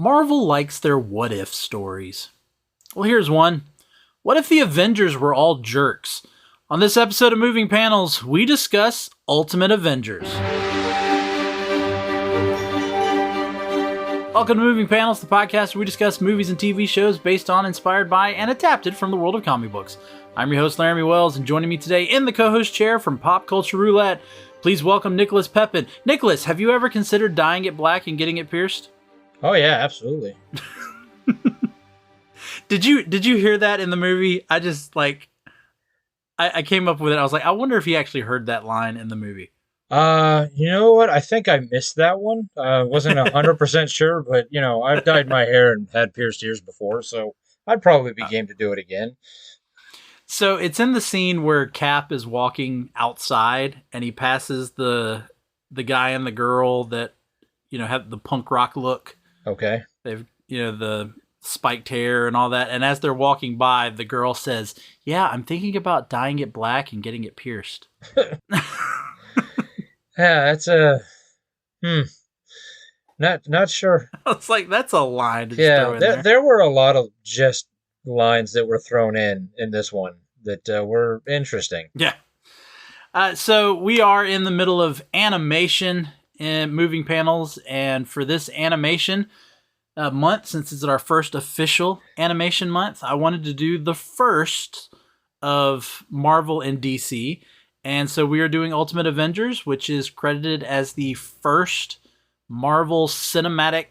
Marvel likes their what-if stories. Well, here's one. What if the Avengers were all jerks? On this episode of Moving Panels, we discuss Ultimate Avengers. Welcome to Moving Panels, the podcast where we discuss movies and TV shows based on, inspired by, and adapted from the world of comic books. I'm your host, Laramy Wells, and joining me today in the co-host chair from Pop Culture Roulette, please welcome Nicholas Pepin. Nicholas, have you ever considered dyeing it black and getting it pierced? Oh yeah, absolutely. Did you hear that in the movie? I just I came up with it. I was like, I wonder if he actually heard that line in the movie. You know what? I think I missed that one. Wasn't 100% sure, but I've dyed my hair and had pierced ears before, so I'd probably be game to do it again. So it's in the scene where Cap is walking outside and he passes the guy and the girl that have the punk rock look. Okay. They've the spiked hair and all that, and as they're walking by, the girl says, "Yeah, I'm thinking about dyeing it black and getting it pierced." Yeah, that's not sure. I was like, that's a line to just Yeah, throw in there. there were a lot of just lines that were thrown in this one that were interesting. Yeah. So we are in the middle of AniMAYtion in Moving Panels, and for this AniMAYtion month, since it's our first official AniMAYtion month, I wanted to do the first of Marvel and DC. And so we are doing Ultimate Avengers, which is credited as the first Marvel cinematic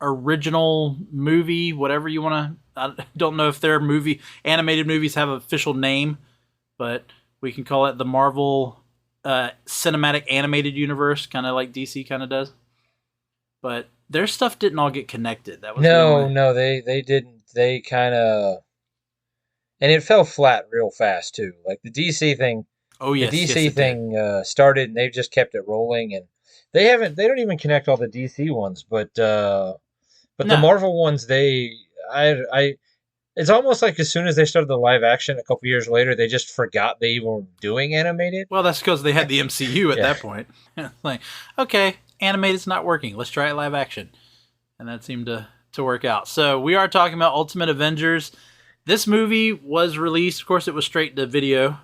original movie, whatever you want to. I don't know if their animated movies have an official name, but we can call it the Marvel cinematic animated universe, kind of like DC kind of does. But their stuff didn't all get connected. That was no, they didn't. They kind of, and it fell flat real fast too. Like the DC thing. Oh yes, the DC thing started, and they've just kept it rolling, and they don't even connect all the DC ones, but the Marvel ones, it's almost like as soon as they started the live action a couple years later, they just forgot they even were doing animated. Well, that's because they had the MCU at that point. Like, okay, animated's not working. Let's try it live action. And that seemed to work out. So we are talking about Ultimate Avengers. This movie was released, of course, it was straight to video.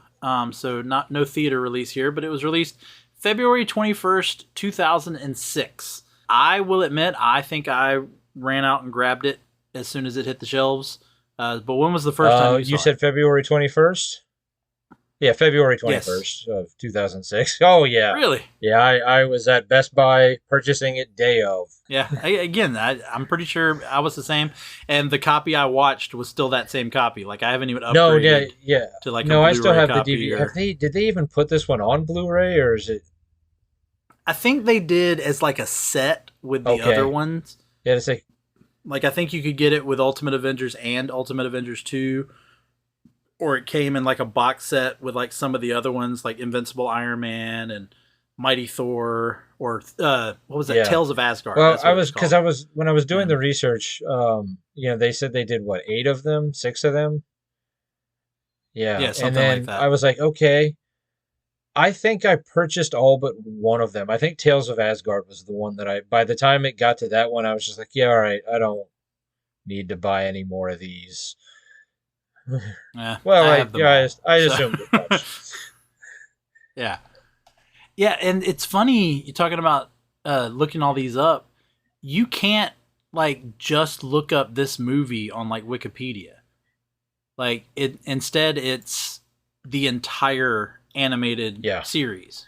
So no theater release here, but it was released February 21st, 2006. I will admit, I think I ran out and grabbed it as soon as it hit the shelves. But when was the first time you said February 21st? Yeah, February 21st of 2006. Oh, yeah. Really? Yeah, I was at Best Buy purchasing it day of. Yeah, I'm pretty sure I was the same. And the copy I watched was still that same copy. Like, I haven't even upgraded to like a Blu-ray I still have the copy. DVD. Did they even put this one on Blu-ray, or is it? I think they did as like a set with the other ones. Yeah, it's like I think you could get it with Ultimate Avengers and Ultimate Avengers 2. Or it came in like a box set with like some of the other ones, like Invincible Iron Man and Mighty Thor, or what was that? Yeah. Tales of Asgard. Well, when I was doing the research, they said they did 8 of them, 6 of them. Yeah, something and then like that. I was like, okay, I think I purchased all but one of them. I think Tales of Asgard was the one that by the time it got to that one, I was just like, yeah, all right, I don't need to buy any more of these. Well, I assumed it much. Yeah, and it's funny you're talking about looking all these up. You can't just look up this movie on Wikipedia. Instead, it's the entire animated series,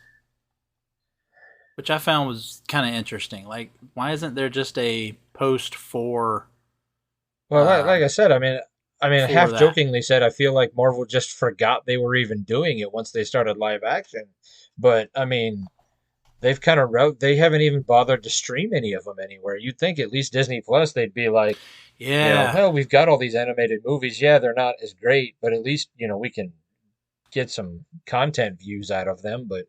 which I found was kind of interesting. Like, why isn't there just a post for? Well, like I said, I mean, half jokingly said, I feel like Marvel just forgot they were even doing it once they started live action. But, I mean, they've kind of they haven't even bothered to stream any of them anywhere. You'd think at least Disney Plus, they'd be like, hell, we've got all these animated movies. Yeah, they're not as great, but at least, we can get some content views out of them. But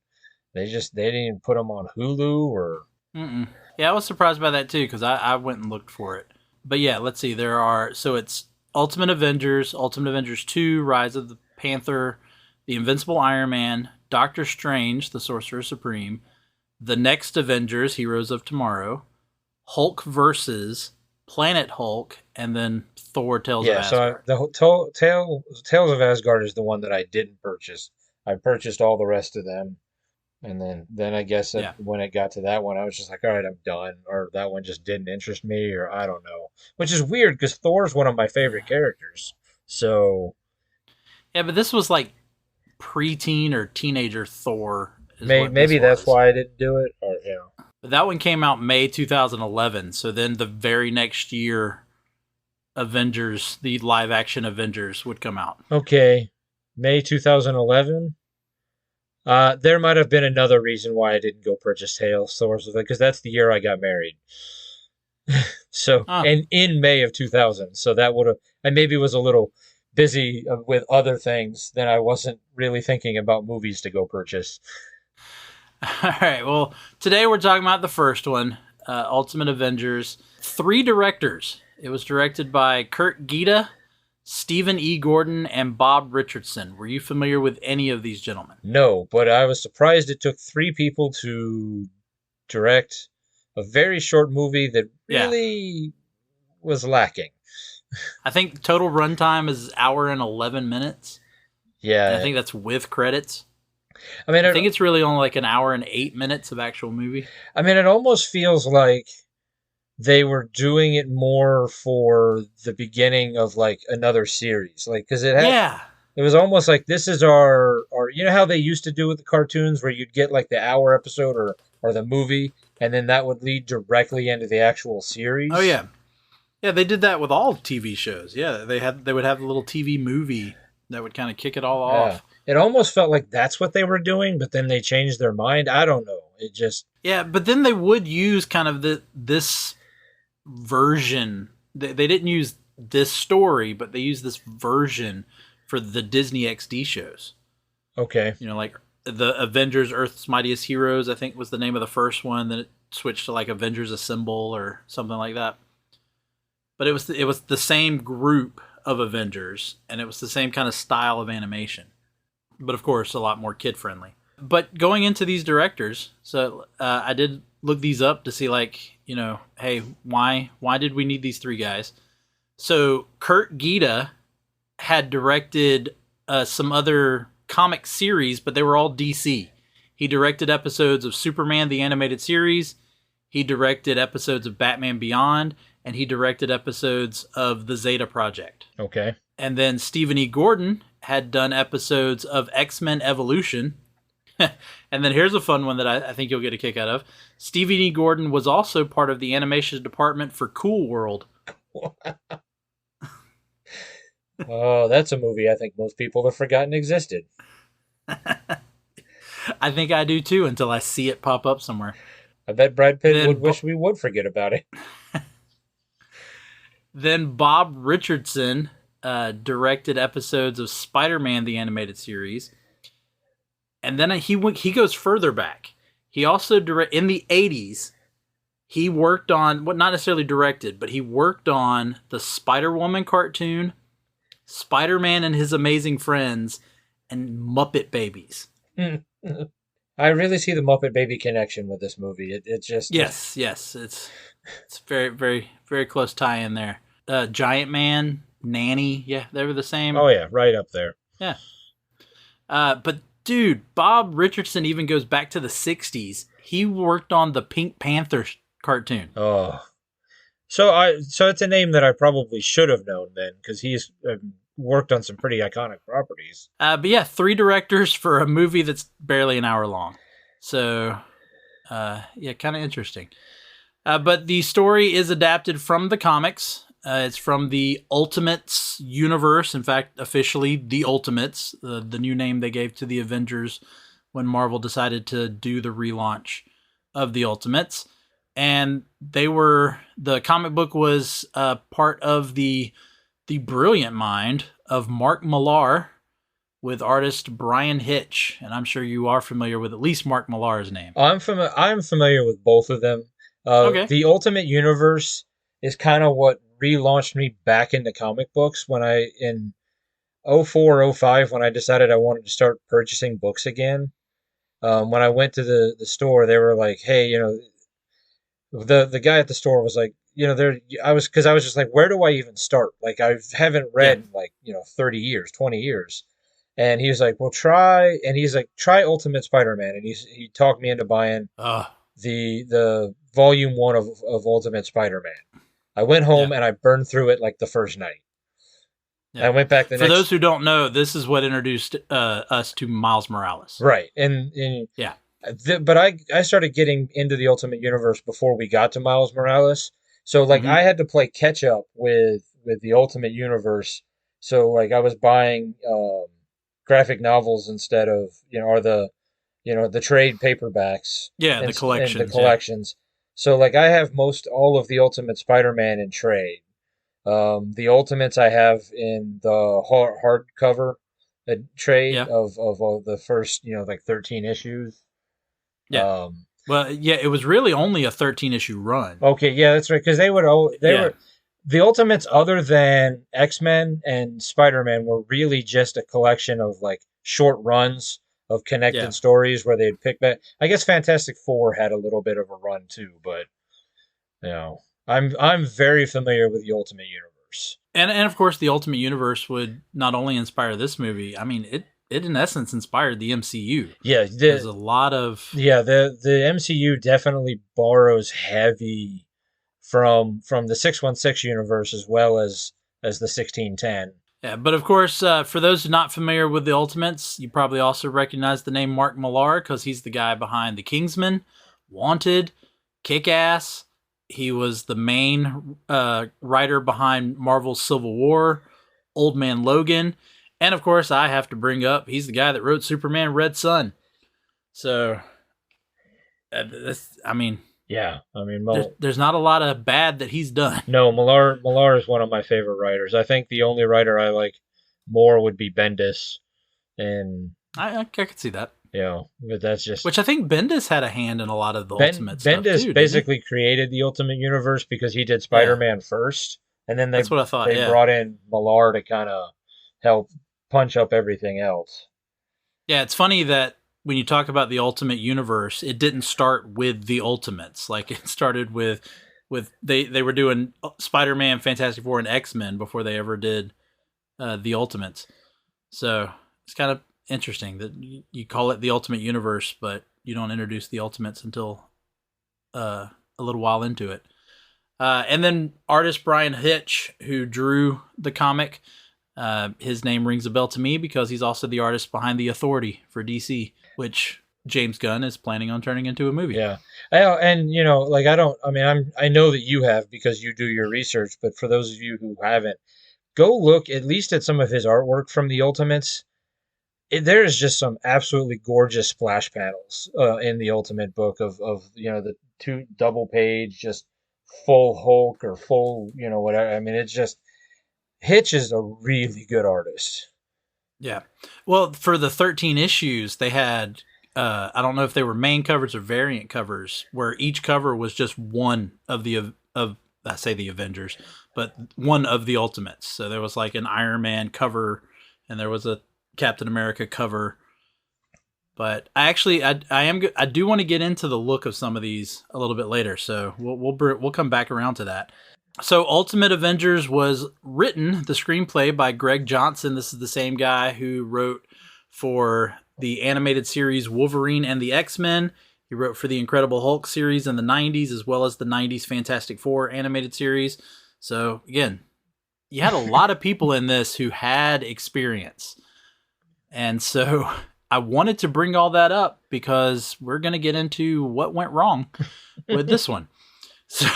they didn't even put them on Hulu or... Mm-mm. Yeah, I was surprised by that too, because I went and looked for it. But yeah, let's see. So it's Ultimate Avengers 2, Rise of the Panther, The Invincible Iron Man, Doctor Strange, the Sorcerer Supreme, The Next Avengers, Heroes of Tomorrow, Hulk versus Planet Hulk, and then Thor: Tales of Yeah, so Asgard. Tales of Asgard is the one that I didn't purchase. I purchased all the rest of them, and then I guess that Yeah. when it got to that one, I was just like, all right, I'm done, or that one just didn't interest me, or I don't know. Which is weird because Thor's one of my favorite characters. So Yeah, but this was like preteen or teenager Thor is what maybe this that's was. why I didn't do it, or But that one came out May 2011. So then the very next year, Avengers, the live action Avengers, would come out. okay, May 2011. There might have been another reason why I didn't go purchase Tales Thor's because that's the year I got married. So, Oh, and in May of 2000, so that would have, I maybe was a little busy with other things than I wasn't really thinking about movies to go purchase. all right. Well, today we're talking about the first one, Ultimate Avengers. 3 directors. It was directed by Kurt Gita, Stephen E. Gordon, and Bob Richardson. Were you familiar with any of these gentlemen? No, but I was surprised it took 3 people to direct a very short movie that Yeah. really was lacking. I think total runtime is hour and 11 minutes. And I Yeah, think that's with credits. I mean, I think it's really only like an hour and 8 minutes of actual movie. it almost feels like they were doing it more for the beginning of like another series, like because Yeah. it was almost like this is our you know how they used to do with the cartoons where you'd get like the hour episode or the movie and then that would lead directly into the actual Oh series. yeah. Yeah, they did that with all TV shows. Yeah, they would have a little TV movie that would kind of kick it all Yeah, off. it almost felt like that's what they were doing, but then they changed their mind. I don't know. It just Yeah, but then they would use kind of this version. They didn't use this story, but they used this version for the Disney XD shows. okay. You know, like the Avengers Earth's Mightiest Heroes, I think was the name of the first one. Then it switched to like Avengers Assemble or something like that. But it was the same group of Avengers, and it was the same kind of style of animation, but of course a lot more kid friendly. But going into these directors, so I did look these up to see like hey, why did we need these 3 guys? So Kurt Gita had directed some other comic series, but they were all DC. He directed episodes of Superman the Animated Series. He directed episodes of Batman Beyond, and he directed episodes of The Zeta Project. Okay. And then Stephen E. Gordon had done episodes of X-Men Evolution. And then here's a fun one that I think you'll get a kick out of. Stephen E. Gordon was also part of the animation department for Cool World. Oh, that's a movie I think most people have forgotten existed. I think I do too until I see it pop up somewhere. I bet Brad Pitt Then would wish we would forget about it. Then Bob Richardson directed episodes of Spider-Man the Animated Series. And then he goes further back. He also in the 80s, he worked on, what not necessarily directed, but he worked on the Spider-Woman cartoon, Spider-Man and His Amazing Friends, and Muppet Babies. I really see the Muppet Baby connection with this movie. It's just yes, it's very very very close tie in there. Giant Man, Nanny, yeah, they were the same. Oh yeah, right up there. Yeah. But dude, Bob Richardson even goes back to the 60s. He worked on the Pink Panther cartoon. Oh, so it's a name that I probably should have known then because he's worked on some pretty iconic properties. But yeah, 3 directors for a movie that's barely an hour long. So, yeah, kind of interesting. But the story is adapted from the comics. It's from the Ultimates universe. In fact, officially, the Ultimates, the new name they gave to the Avengers when Marvel decided to do the relaunch of the Ultimates. And the comic book was part of the brilliant mind of Mark Millar with artist Brian Hitch. And I'm sure you are familiar with at least Mark Millar's name. I'm familiar with both of them. Okay. The Ultimate Universe is kind of what relaunched me back into comic books when in 04, 05, when I decided I wanted to start purchasing books again. When I went to the store, they were like, hey, the guy at the store was like, because I was just like, where do I even start? Like, I haven't Yeah. read like 30 years, 20 years. And he was like, well, try Ultimate Spider-Man. And he talked me into buying the volume one of Ultimate Spider-Man. I went home Yeah. and I burned through it like the first night. Yeah. I went back the For next. those who don't know, this is what introduced us to Miles Morales. Right. And Yeah. but I started getting into the Ultimate Universe before we got to Miles Morales. So like Mm-hmm. I had to play catch up with the Ultimate Universe. So like I was buying graphic novels instead of or the trade paperbacks Yeah, the and the collections. Yeah. collections. So like I have most all of the Ultimate Spider-Man in trade. The Ultimates I have in the hardcover trade Yeah. of all the first like 13 issues. Yeah. Um, Well, yeah, it was really only a 13-issue run. okay, yeah, that's right. Because they Yeah. were the Ultimates, other than X-Men and Spider-Man, were really just a collection of like short runs of Yeah. connected stories where they'd pick back. I guess Fantastic Four had a little bit of a run too, but I'm very familiar with the Ultimate Universe. And of course, the Ultimate Universe would not only inspire this movie. I mean, it in essence inspired the MCU. Yeah, There's a lot of the MCU definitely borrows heavy from the 616 universe as well as the 1610. yeah. But of course, for those not familiar with the Ultimates, you probably also recognize the name Mark Millar because he's the guy behind The Kingsman, Wanted, Kick-Ass. He was the main writer behind Marvel's Civil War, Old Man Logan, and of course, I have to bring up he's the guy that wrote Superman Red Sun. So, I mean, Yeah, I mean, there's not a lot of bad that he's done. no, Millar is one of my favorite writers. I think the only writer I like more would be Bendis, and I could see that. but that's just Which I think Bendis had a hand in a lot of the Ultimate stuff Bendis too. basically created the Ultimate Universe because he did Spider-Man first, and then That's what I thought. they brought in Millar to kind of help punch up everything else. Yeah, it's funny that when you talk about the Ultimate Universe, it didn't start with the Ultimates. Like it started with they were doing Spider-Man, Fantastic Four, and X-Men before they ever did the Ultimates. So it's kind of interesting that you call it the Ultimate Universe, but you don't introduce the Ultimates until a little while into it. And then artist Brian Hitch, who drew the comic, his name rings a bell to me because he's also the artist behind The Authority for DC, which James Gunn is planning on turning into a movie. Yeah. And like I know that you have because you do your research, but for those of you who haven't, go look at least at some of his artwork from the Ultimates. There is just some absolutely gorgeous splash panels in the Ultimate book of the two double page, just full Hulk or full whatever. I mean, it's just Hitch is a really good artist. Yeah. Well, for the 13 issues, they had I don't know if they were main covers or variant covers, where each cover was just one of the I say the Avengers, but one of the Ultimates. So there was like an Iron Man cover, and there was a Captain America cover. But I do want to get into the look of some of these a little bit later, so we'll come back around to that. So Ultimate Avengers was written, the screenplay, by Greg Johnson. This is the same guy who wrote for the animated series Wolverine and the X-Men. He wrote for the Incredible Hulk series in the 90s, as well as the 90s Fantastic Four animated series. So again, you had a lot of people in this who had experience. And so I wanted to bring all that up because we're going to get into what went wrong with this one. So,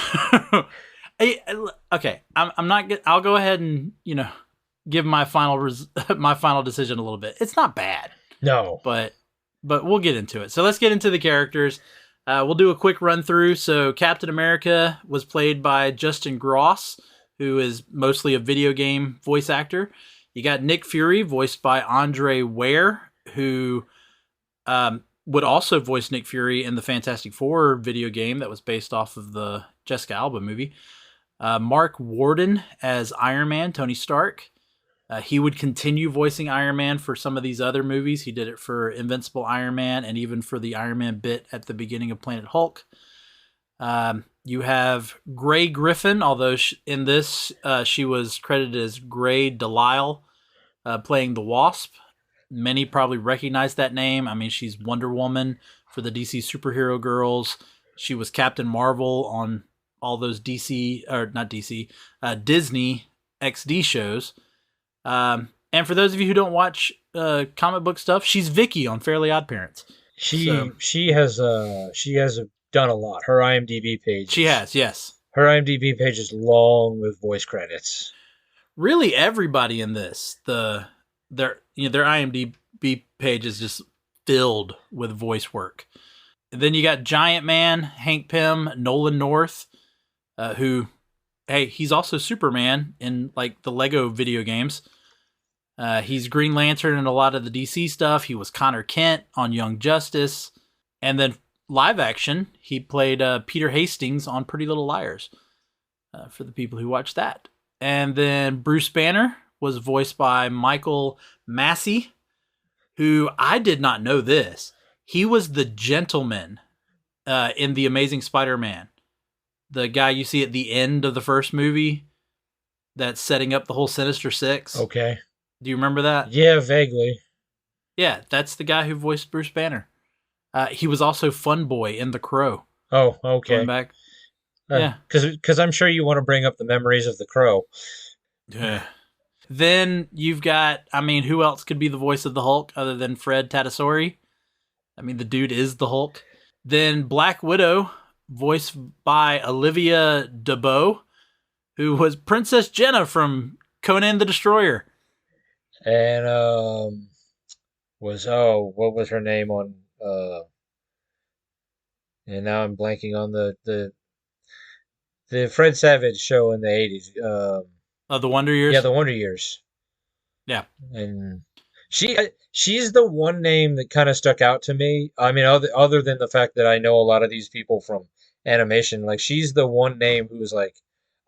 okay, I'm not. I'll go ahead and give my final decision a little bit. It's not bad. No, but we'll get into it. So let's get into the characters. We'll do a quick run through. So Captain America was played by Justin Gross, who is mostly a video game voice actor. You got Nick Fury, voiced by Andre Ware, who would also voice Nick Fury in the Fantastic Four video game that was based off of the Jessica Alba movie. Mark Warden as Iron Man, Tony Stark. He would continue voicing Iron Man for some of these other movies. He did it for Invincible Iron Man and even for the Iron Man bit at the beginning of Planet Hulk. You have Grey Griffin, although in this she was credited as Grey Delisle, playing the Wasp. Many probably recognize that name. I mean, she's Wonder Woman for the DC superhero girls. She was Captain Marvel on all those DC, or not DC, Disney XD shows. And for those of you who don't watch comic book stuff, she's Vicky on Fairly Odd Parents. She has done a lot. Her IMDb page. She has, yes. Her IMDb page is long with voice credits. Really, everybody in this, their IMDb page is just filled with voice work. And then you got Giant Man, Hank Pym, Nolan North, who, hey, he's also Superman in like the Lego video games. He's Green Lantern in a lot of the DC stuff. He was Connor Kent on Young Justice. And then live action, he played Peter Hastings on Pretty Little Liars, for the people who watch that. And then Bruce Banner was voiced by Michael Massey, who I did not know this. He was the gentleman in The Amazing Spider-Man. The guy you see at the end of the first movie that's setting up the whole Sinister Six. Okay. Do you remember that? Yeah, vaguely. Yeah, that's the guy who voiced Bruce Banner. He was also Fun Boy in The Crow. Oh, okay. Going back. Yeah. Because I'm sure you want to bring up the memories of The Crow. Yeah. Then you've got, I mean, who else could be the voice of the Hulk other than Fred Tatasciore? I mean, the dude is the Hulk. Then Black Widow, voiced by Olivia Debeau, who was Princess Jenna from Conan the Destroyer. And what was her name on and now I'm blanking on the Fred Savage show in the 80s. The Wonder Years? Yeah, the Wonder Years. Yeah. And she's the one name that kind of stuck out to me. I mean, other than the fact that I know a lot of these people from animation, like she's the one name who was like,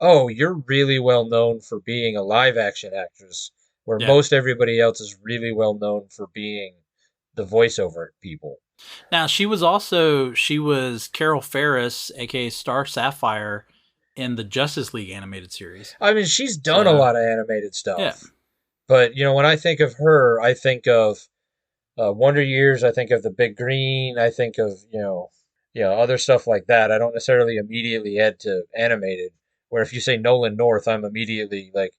oh, you're really well known for being a live action actress, where most everybody else is really well known for being the voiceover people. Now, she was Carol Ferris, aka Star Sapphire, in the Justice League animated series. I mean, she's done a lot of animated stuff. Yeah. But, when I think of her, I think of Wonder Years, I think of The Big Green, I think of, other stuff like that. I don't necessarily immediately head to animated, where if you say Nolan North, I'm immediately like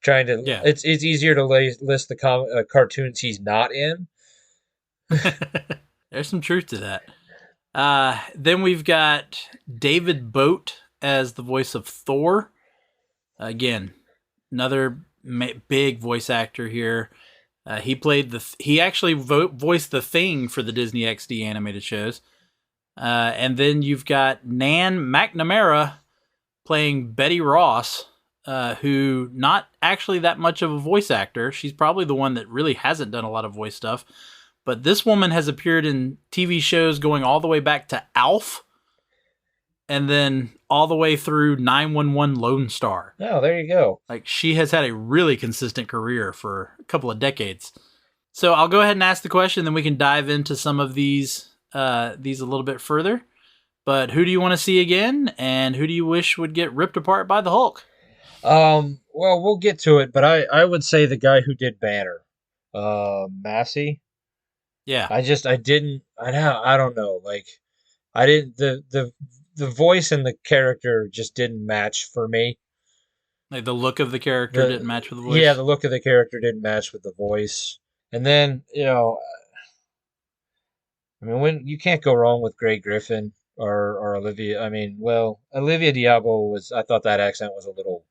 trying to... Yeah. It's easier to list the cartoons he's not in. There's some truth to that. Then we've got David Boat as the voice of Thor. Again, another big voice actor here. He actually voiced the Thing for the Disney XD animated shows. And then you've got Nan McNamara playing Betty Ross, who not actually that much of a voice actor. She's probably the one that really hasn't done a lot of voice stuff. But this woman has appeared in TV shows going all the way back to Alf, and then all the way through 911 Lone Star. Oh, there you go. Like, she has had a really consistent career for a couple of decades. So I'll go ahead and ask the question, then we can dive into some of these a little bit further. But who do you want to see again, and who do you wish would get ripped apart by the Hulk? Well, we'll get to it, but I would say the guy who did Banner, Massey. Yeah. I don't know. Like, I didn't, the voice and the character just didn't match for me. Like, the look of the character didn't match with the voice? Yeah, the look of the character didn't match with the voice. And then, I mean, when you can't go wrong with Grey Griffin or Olivia. I mean, well, Olivia Diabo I thought that accent was a little...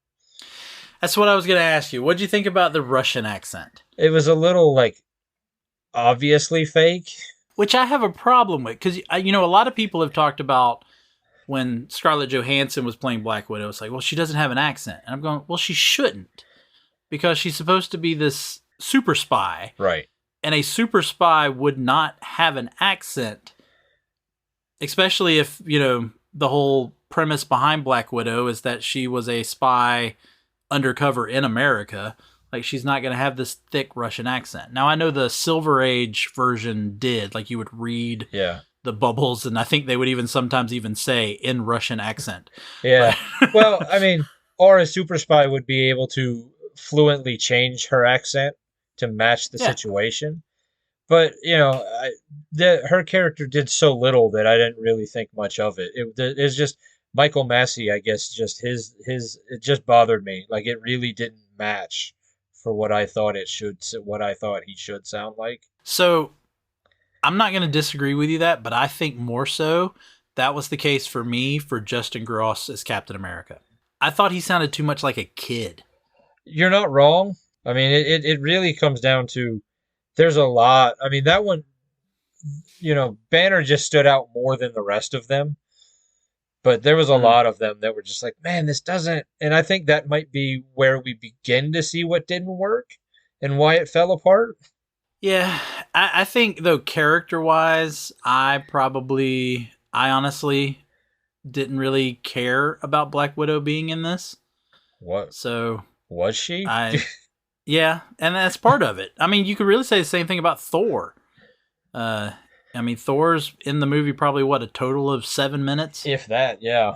That's what I was going to ask you. What did you think about the Russian accent? It was a little, like, obviously fake. Which I have a problem with, because, a lot of people have talked about when Scarlett Johansson was playing Black Widow, it's like, well, she doesn't have an accent. And I'm going, well, she shouldn't, because she's supposed to be this super spy. Right. And a super spy would not have an accent, especially if, the whole premise behind Black Widow is that she was a spy undercover in America. Like, she's not going to have this thick Russian accent. Now, I know the Silver Age version did. Like, you would read the bubbles, and I think they would even sometimes even say in Russian accent. Yeah. But Well, I mean, or a super spy would be able to fluently change her accent to match the yeah, situation. But her character did so little that I didn't really think much of it. It's just Michael Massey, I guess. Just his it just bothered me. Like it really didn't match for what I thought what I thought he should sound like. so I'm not going to disagree with you but I think more so that was the case for me for Justin Gross as Captain America. I thought he sounded too much like a kid. You're not wrong. I mean, it really comes down to there's a lot. I mean, that one, Banner just stood out more than the rest of them. But there was a Mm. lot of them that were just like, man, this doesn't. And I think that might be where we begin to see what didn't work and why it fell apart. Yeah, I think though character wise, I honestly didn't really care about Black Widow being in this. What So was she? I, yeah, and that's part of it. I mean, you could really say the same thing about Thor. Uh, I mean, Thor's in the movie probably what, a total of 7 minutes. If that, yeah.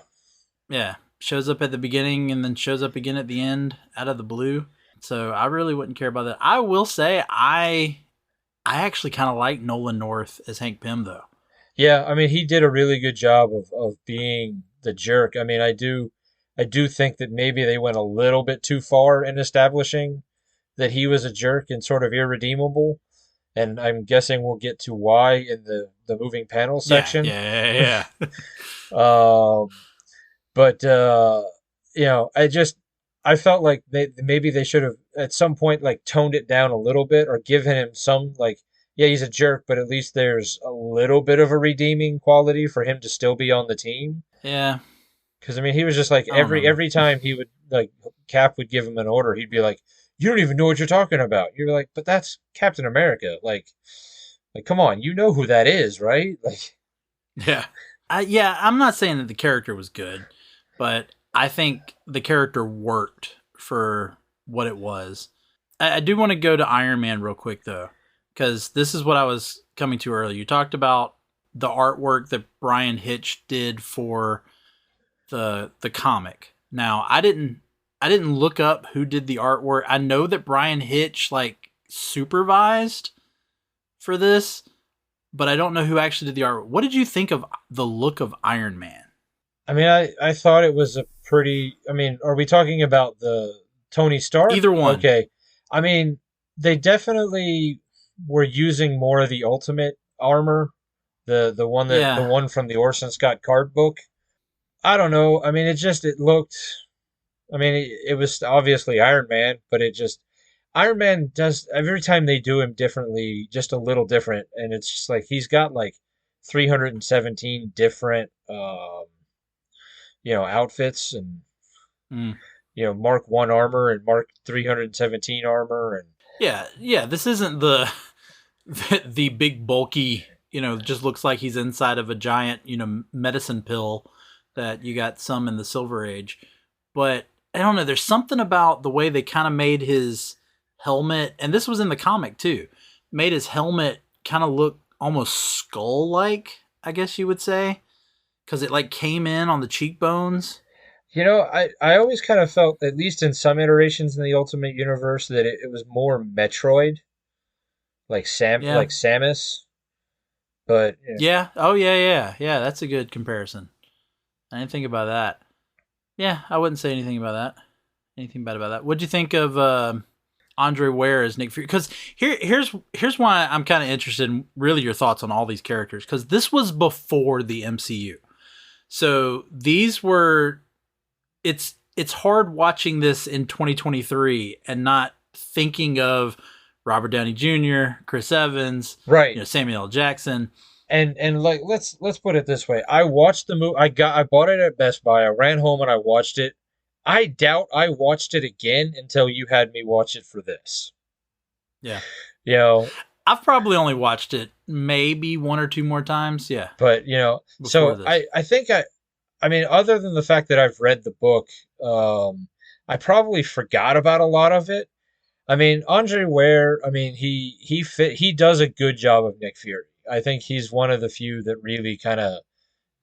Yeah, shows up at the beginning and then shows up again at the end out of the blue. So I really wouldn't care about that. I will say I actually kind of like Nolan North as Hank Pym though. Yeah, I mean, he did a really good job of being the jerk. I mean, I do think that maybe they went a little bit too far in establishing that he was a jerk and sort of irredeemable. And I'm guessing we'll get to why in the moving panel Yeah, section. yeah, yeah. Um, but I felt like maybe they should have at some point like toned it down a little bit or given him some like, yeah, he's a jerk, but at least there's a little bit of a redeeming quality for him to still be on the team. Yeah. Because I mean, he was just like I don't know. every time he would like Cap would give him an order, he'd be like, "You don't even know what you're talking about." You're like, "But that's Captain America. Like, come on, you know who that is, right?" Like, Yeah. Yeah, I'm not saying that the character was good, but I think the character worked for what it was. I do want to go to Iron Man real quick though, because this is what I was coming to earlier. You talked about the artwork that Brian Hitch did for the comic. Now, I didn't look up who did the artwork. I know that Brian Hitch like supervised for this, but I don't know who actually did the artwork. What did you think of the look of Iron Man? I mean, I thought it was a pretty. I mean, are we talking about the Tony Stark? Either one. Okay, I mean, they definitely were using more of the Ultimate armor, the Yeah. one from the Orson Scott Card book. I don't know. I mean, it looked. I mean, it was obviously Iron Man, but it just Iron Man does every time they do him differently, just a little different, and it's just like he's got like 317 different outfits and Mm. Mark 1 armor and Mark 317 armor and Yeah, yeah. This isn't the the big bulky, just looks like he's inside of a giant, medicine pill that you got some in the Silver Age. But I don't know, there's something about the way they kind of made his helmet, and this was in the comic too, made his helmet kind of look almost skull-like, I guess you would say, because it like came in on the cheekbones. I always kind of felt, at least in some iterations in the Ultimate Universe, that it was more Metroid, Yeah. like Samus. But Yeah. Oh, yeah, yeah. Yeah, that's a good comparison. I didn't think about that. Yeah, I wouldn't say anything about that. Anything bad about that. What'd you think of Andre Ware as Nick Fury? Because here's why I'm kind of interested in really your thoughts on all these characters. Because this was before the MCU, so these were. It's hard watching this in 2023 and not thinking of Robert Downey Jr., Chris Evans, right. Samuel L. Jackson. And like let's put it this way. I watched the movie. I bought it at Best Buy. I ran home and I watched it. I doubt I watched it again until you had me watch it for this. Yeah. You know, I've probably only watched it maybe one or two more times. Yeah. but Before so this. I think I mean, other than the fact that I've read the book, I probably forgot about a lot of it. I mean, Andre Ware, I mean, he does a good job of Nick Fury. I think he's one of the few that really kind of,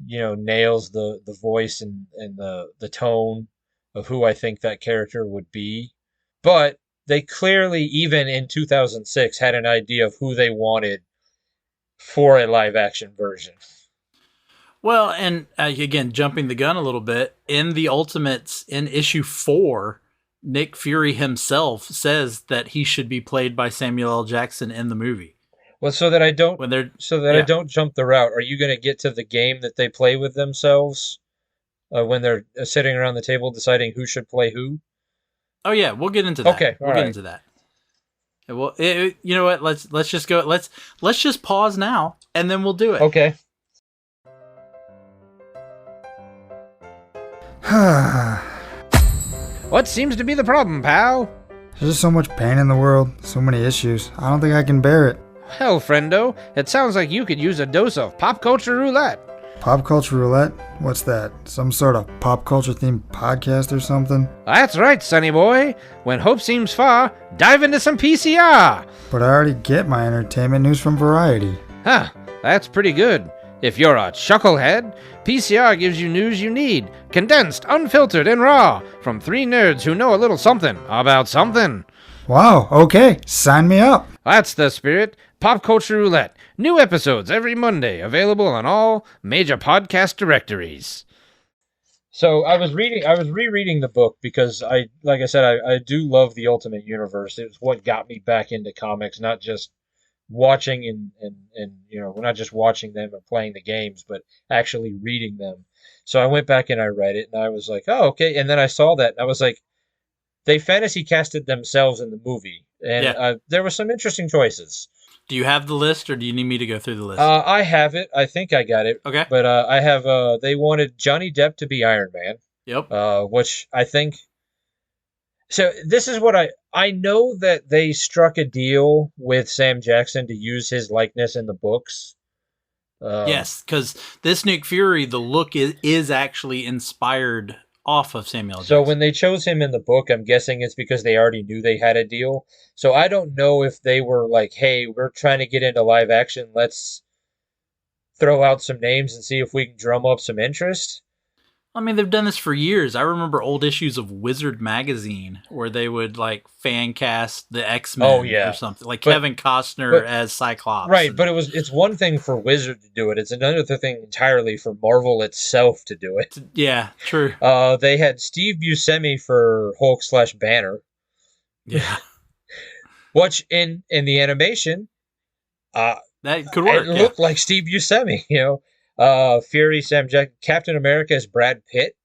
nails the voice and the tone of who I think that character would be. But they clearly, even in 2006, had an idea of who they wanted for a live action version. Well, and again, jumping the gun a little bit, in the Ultimates, in issue 4, Nick Fury himself says that he should be played by Samuel L. Jackson in the movie. Well, so that I don't When they're I don't jump the route, are you going to get to the game that they play with themselves when they're sitting around the table deciding who should play who? Oh yeah, we'll get into that. Okay, we'll get into that. Well, you know what? Let's just go. Let's just pause now, and then we'll do it. Okay. What seems to be the problem, pal? There's just so much pain in the world, so many issues. I don't think I can bear it. Well, friendo, it sounds like you could use a dose of pop culture roulette. Pop culture roulette? What's that? Some sort of pop culture themed podcast or something? That's right, sonny boy. When hope seems far, dive into some PCR. But I already get my entertainment news from Variety. Huh, that's pretty good. If you're a chucklehead, PCR gives you news you need, condensed, unfiltered, and raw, from 3 nerds who know a little something about something. Wow, okay, sign me up. That's the spirit. Pop Culture Roulette. New episodes every Monday, available on all major podcast directories. So I was rereading the book because I do love the Ultimate Universe. It was what got me back into comics, not just watching and we're not just watching them and playing the games, but actually reading them. So I went back and I read it and I was like, oh, okay. And then I saw that and I was like, they fantasy casted themselves in the movie. And there were some interesting choices. Do you have the list or do you need me to go through the list? I have it. I think I got it. Okay. But I have, they wanted Johnny Depp to be Iron Man. Yep. Which I think, so this is what I know that they struck a deal with Sam Jackson to use his likeness in the books. Yes, because this Nick Fury, the look is actually inspired off of Samuel Jackson. So when they chose him in the book, I'm guessing it's because they already knew they had a deal. So I don't know if they were like, hey, we're trying to get into live action. Let's throw out some names and see if we can drum up some interest. I mean, they've done this for years. I remember old issues of Wizard magazine where they would like fan cast the X-Men or something, like Kevin Costner as Cyclops. Right, but it's one thing for Wizard to do it. It's another thing entirely for Marvel itself to do it. Yeah, true. They had Steve Buscemi for Hulk/Banner. Yeah. Which in the animation, that could work. It looked like Steve Buscemi, Fury, Sam Jackson, Captain America is Brad Pitt.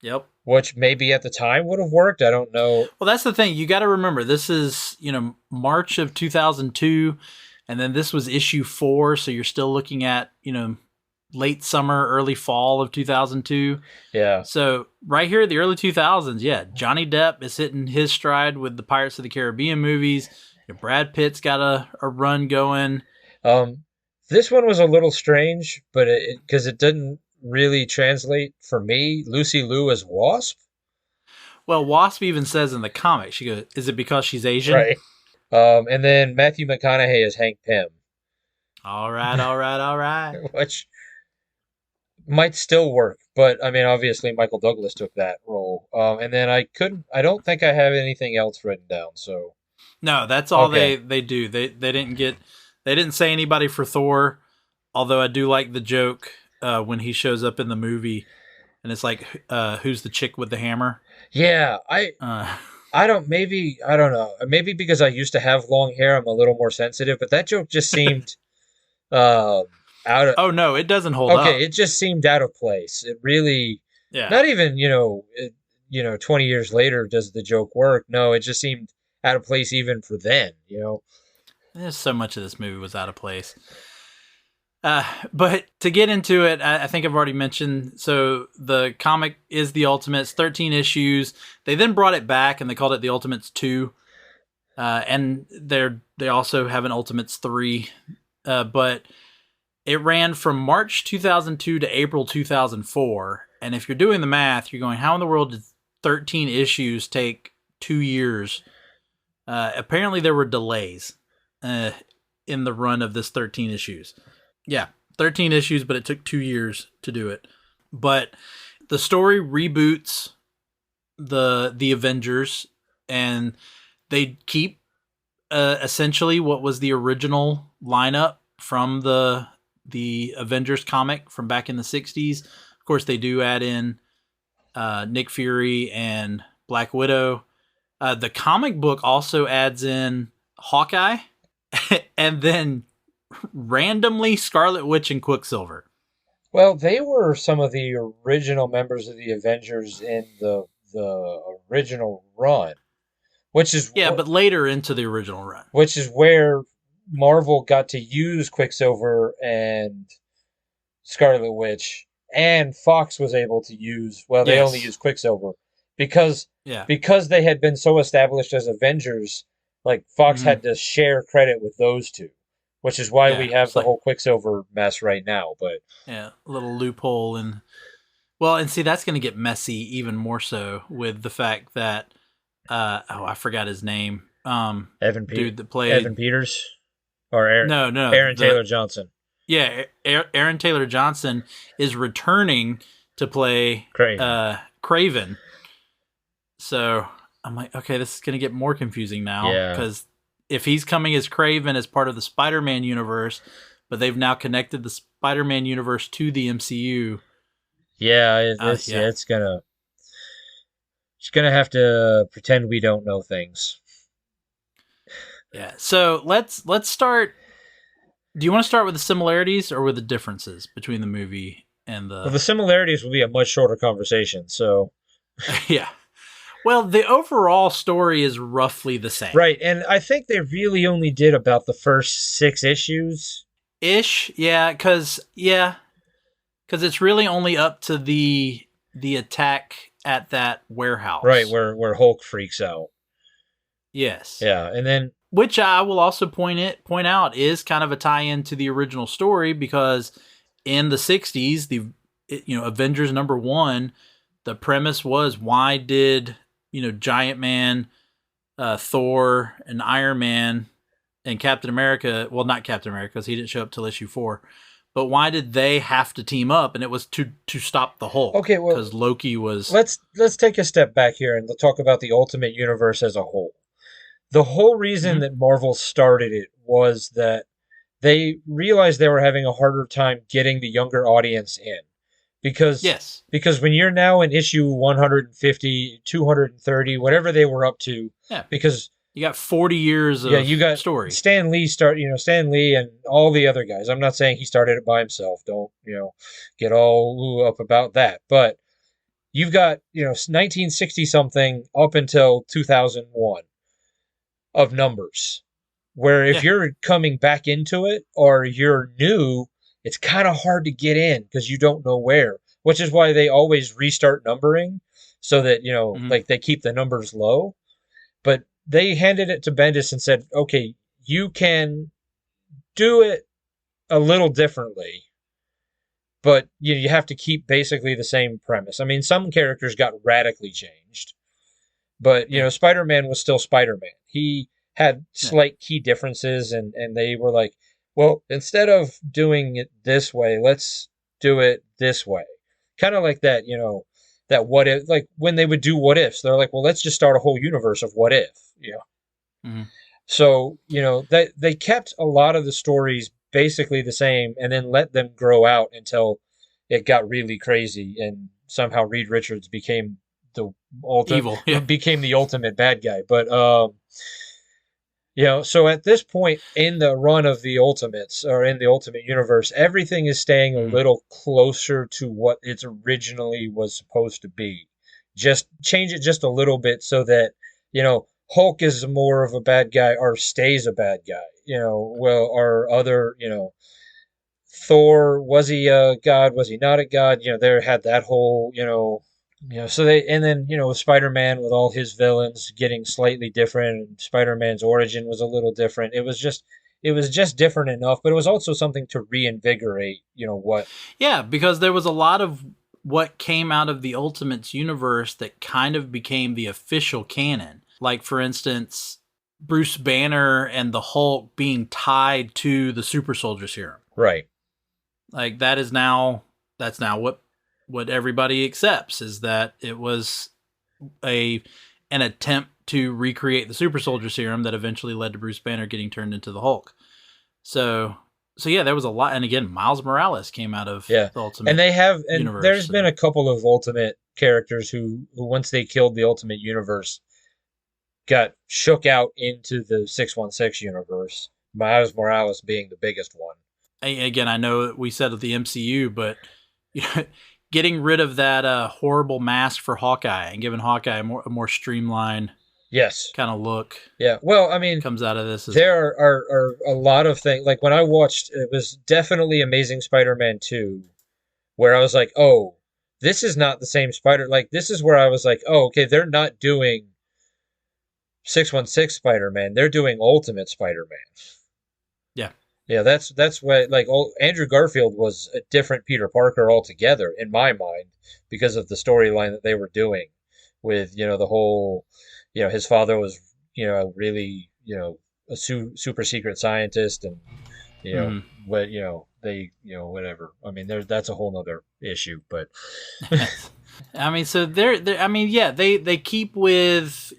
Yep. Which maybe at the time would have worked. I don't know. Well, that's the thing. You got to remember, this is, March of 2002, and then this was issue 4, so you're still looking at, late summer, early fall of 2002. Yeah. So right here, the early 2000s, Johnny Depp is hitting his stride with the Pirates of the Caribbean movies. Brad Pitt's got a run going. This one was a little strange, but because it didn't really translate for me. Lucy Liu as Wasp. Well, Wasp even says in the comic, she goes, "Is it because she's Asian?" Right. And then Matthew McConaughey as Hank Pym. All right. Which might still work, but I mean, obviously Michael Douglas took that role. And then I don't think I have anything else written down. So no, that's all they do. They didn't say anybody for Thor, although I do like the joke when he shows up in the movie, and it's like, who's the chick with the hammer? Yeah, I don't know. Maybe because I used to have long hair, I'm a little more sensitive. But that joke just seemed out of. Oh no, it doesn't hold up. Okay, it just seemed out of place. It really, not even 20 years later does the joke work. No, it just seemed out of place even for then. There's so much of this movie was out of place. But to get into it, I think I've already mentioned, so the comic is The Ultimates, 13 issues. They then brought it back and they called it The Ultimates 2. And they also have an Ultimates 3. But it ran from March 2002 to April 2004. And if you're doing the math, you're going, how in the world did 13 issues take 2 years? Apparently there were delays. in the run of this 13 issues. Yeah, 13 issues, but it took 2 years to do it. But the story reboots the Avengers, and they keep essentially what was the original lineup from the Avengers comic from back in the 60s. Of course, they do add in Nick Fury and Black Widow. The comic book also adds in Hawkeye and then randomly Scarlet Witch and Quicksilver. Well, they were some of the original members of the Avengers in the original run, which is but later into the original run, which is where Marvel got to use Quicksilver and Scarlet Witch, and Fox was able to use. Well, they only used Quicksilver because they had been so established as Avengers. Like Fox had to share credit with those two, which is why we have the whole Quicksilver mess right now. But a little loophole. And see, that's going to get messy even more so with the fact that I forgot his name. Dude that played Evan Peters or Aaron Taylor Johnson. Yeah, Aaron Taylor Johnson is returning to play Kraven. So I'm like, okay, this is going to get more confusing now. Because if he's coming as Kraven as part of the Spider-Man universe, but they've now connected the Spider-Man universe to the MCU. It's gonna have to pretend we don't know things. Yeah. So let's start. Do you want to start with the similarities or with the differences between the movie and the? Well, the similarities will be a much shorter conversation. So. Yeah. Well, the overall story is roughly the same. Right, and I think they really only did about the first 6 issues. Ish, yeah, because it's really only up to the attack at that warehouse. Right, where Hulk freaks out. Yes. Yeah, and then... Which I will also point out is kind of a tie-in to the original story, because in the 60s, Avengers #1, the premise was, why did... Giant Man, Thor, and Iron Man, and Captain America. Well, not Captain America, because he didn't show up till issue 4. But why did they have to team up? And it was to stop the Hulk. Okay, well, because Loki was. Let's take a step back here and talk about the Ultimate Universe as a whole. The whole reason that Marvel started it was that they realized they were having a harder time getting the younger audience in. Because when you're now in issue 150, 230, whatever they were up to, because you got 40 years of story. Stan Lee and all the other guys. I'm not saying he started it by himself. Don't, get all up about that. But you've got, 1960 something up until 2001 of numbers, where if you're coming back into it or you're new, it's kind of hard to get in because you don't know where, which is why they always restart numbering so that, like they keep the numbers low. But they handed it to Bendis and said, okay, you can do it a little differently, but you have to keep basically the same premise. I mean, some characters got radically changed, but, Spider-Man was still Spider-Man. He had slight key differences, and they were like, well, instead of doing it this way, let's do it this way. Kind of like that, that what if, like when they would do what ifs, they're like, well, let's just start a whole universe of what if, So, they kept a lot of the stories basically the same and then let them grow out until it got really crazy and somehow Reed Richards became the became the ultimate bad guy. But, so at this point in the run of the Ultimates, or in the Ultimate Universe, everything is staying a little closer to what it originally was supposed to be. Just change it just a little bit so that, Hulk is more of a bad guy or stays a bad guy. Or other, Thor, was he a god? Was he not a god? There had that whole, so with Spider-Man, with all his villains getting slightly different, and Spider-Man's origin was a little different. It was just different enough, but it was also something to reinvigorate, what. Yeah, because there was a lot of what came out of the Ultimates universe that kind of became the official canon. Like, for instance, Bruce Banner and the Hulk being tied to the super soldier serum. Right. Like that's now what everybody accepts, is that it was an attempt to recreate the super soldier serum that eventually led to Bruce Banner getting turned into the Hulk. So yeah, there was a lot. And again, Miles Morales came out of the Ultimate Universe. There's been a couple of Ultimate characters who once they killed the Ultimate Universe got shook out into the 616 universe. Miles Morales being the biggest one. Again, I know we said of the MCU, but getting rid of that horrible mask for Hawkeye and giving Hawkeye a more streamlined kind of look. Yeah, well, I mean, comes out of this. There are a lot of things. Like when I watched, it was definitely Amazing Spider-Man 2, where I was like, oh, this is not the same Spider. Like, this is where I was like, oh, okay, they're not doing 616 Spider-Man. They're doing Ultimate Spider-Man. Yeah. Yeah, that's what, like, Andrew Garfield was a different Peter Parker altogether, in my mind, because of the storyline that they were doing with, the whole, his father was, really, a super secret scientist, and, what, they, whatever. I mean, that's a whole nother issue, but. I mean, so they keep with,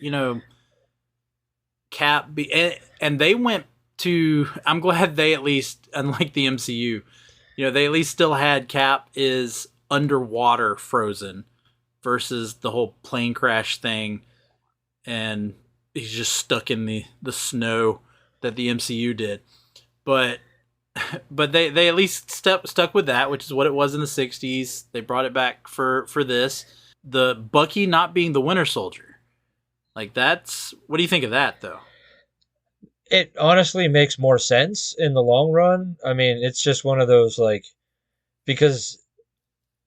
Cap, and they went to, I'm glad they at least, unlike the MCU, they at least still had Cap is underwater frozen versus the whole plane crash thing, and he's just stuck in the snow that the MCU did. But they at least stuck with that, which is what it was in the 60s. They brought it back for this. The Bucky not being the Winter Soldier. Like, what do you think of that, though? It honestly makes more sense in the long run. I mean, it's just one of those, like, because,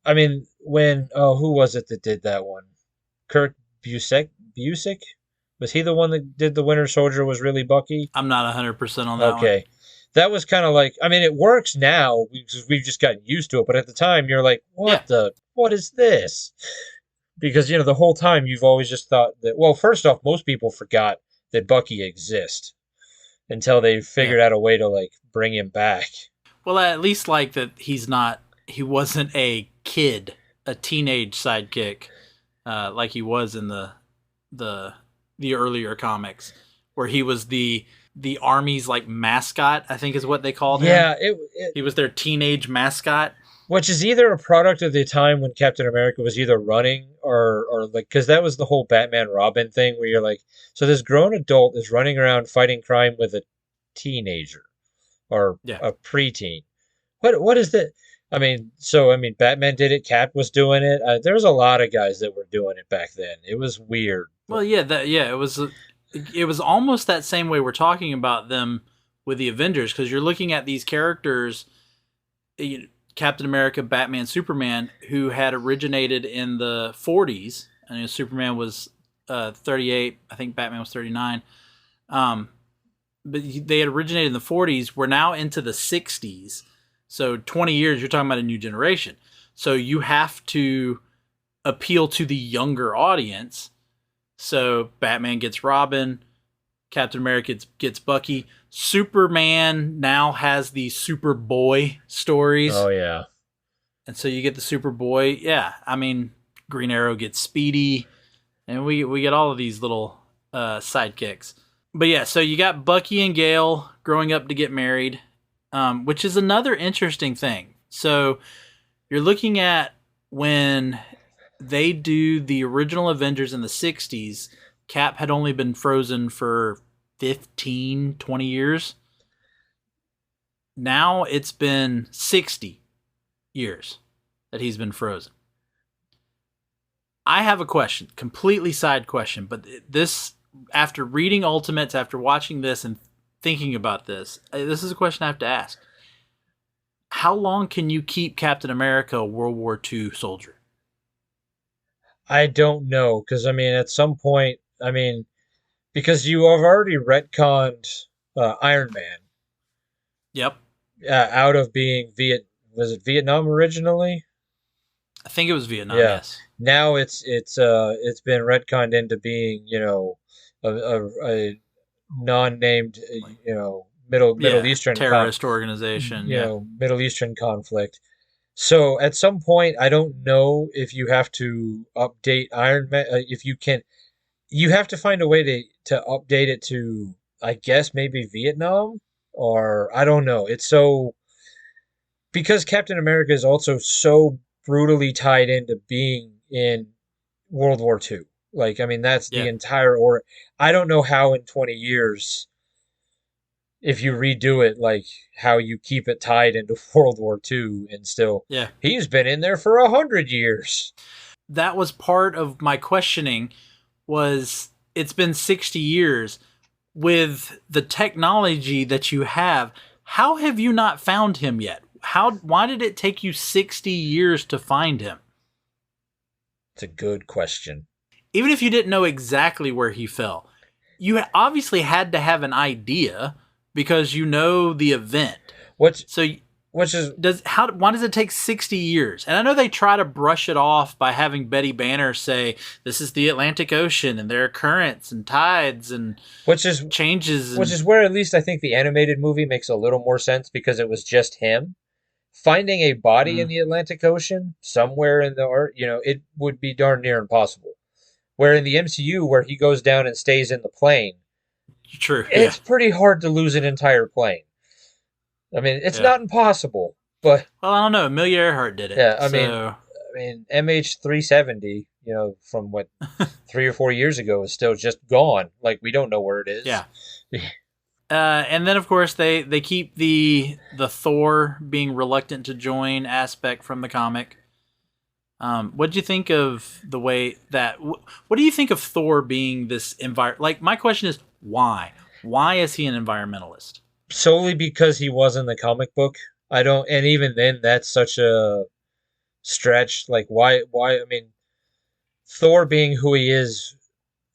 I mean, who was it that did that one? Kurt Busiek? Was he the one that did the Winter Soldier was really Bucky? I'm not 100% on that one. Okay. That was kind of like, I mean, it works now because we've just gotten used to it, but at the time you're like, what is this? Because, the whole time you've always just thought that, well, first off, most people forgot that Bucky exists until they figured out a way to, like, bring him back. Well, at least, like, that he wasn't a kid, a teenage sidekick, like he was in the earlier comics, where he was the Army's, like, mascot, I think is what they called him. Yeah, he was their teenage mascot. Which is either a product of the time when Captain America was either running or like, because that was the whole Batman Robin thing where you're like, so this grown adult is running around fighting crime with a teenager or a preteen. What is that? I mean, Batman did it. Cap was doing it. There was a lot of guys that were doing it back then. It was weird. Well, it was almost that same way we're talking about them with the Avengers, because you're looking at these characters, Captain America, Batman, Superman, who had originated in the 40s. I mean, Superman was 38. I think Batman was 39. But they had originated in the 40s. We're now into the 60s. So 20 years, you're talking about a new generation. So you have to appeal to the younger audience. So Batman gets Robin. Captain America gets Bucky. Superman now has these Superboy stories. Oh, yeah. And so you get the Superboy. Yeah, I mean, Green Arrow gets Speedy. And we get all of these little sidekicks. But yeah, so you got Bucky and Gale growing up to get married, which is another interesting thing. So you're looking at when they do the original Avengers in the 60s, Cap had only been frozen for 15, 20 years. Now it's been 60 years that he's been frozen. I have a question, completely side question, but this, after reading Ultimates, after watching this and thinking about this is a question I have to ask. How long can you keep Captain America a World War II soldier? I don't know, because, I mean, at some point, I mean, because you have already retconned Iron Man. Yep. Out of being was it Vietnam originally? I think it was Vietnam. Yeah. Yes. Now it's been retconned into being, a non-named, Middle Eastern terrorist organization. Middle Eastern conflict. So at some point, I don't know if you have to update Iron Man. If you can, you have to find a way to update it to, I guess, maybe Vietnam, or I don't know. It's so, because Captain America is also so brutally tied into being in World War II. Like, I mean, that's the entire, or I don't know how in 20 years, if you redo it, like how you keep it tied into World War II and still, he's been in there for 100 years. That was part of my questioning. Was it's been 60 years with the technology that you have. How have you not found him yet? Why did it take you 60 years to find him? It's a good question. Even if you didn't know exactly where he fell, you obviously had to have an idea because you know the event. Why does it take 60 years? And I know they try to brush it off by having Betty Banner say, this is the Atlantic Ocean and there are currents and tides and changes. Which is where at least I think the animated movie makes a little more sense, because it was just him. Finding a body in the Atlantic Ocean somewhere in the art, it would be darn near impossible. Where in the MCU, where he goes down and stays in the plane, it's pretty hard to lose an entire plane. I mean, it's not impossible, but... Well, I don't know. Amelia Earhart did it. Yeah, I mean, MH370, from 3 or 4 years ago is still just gone. Like, we don't know where it is. Yeah. And then, of course, they keep the Thor being reluctant to join aspect from the comic. What do you think of the way that... What do you think of Thor being this Like, my question is, why? Why is he an environmentalist? Solely because he was in the comic book. And even then, that's such a stretch. Like, why, I mean, Thor being who he is,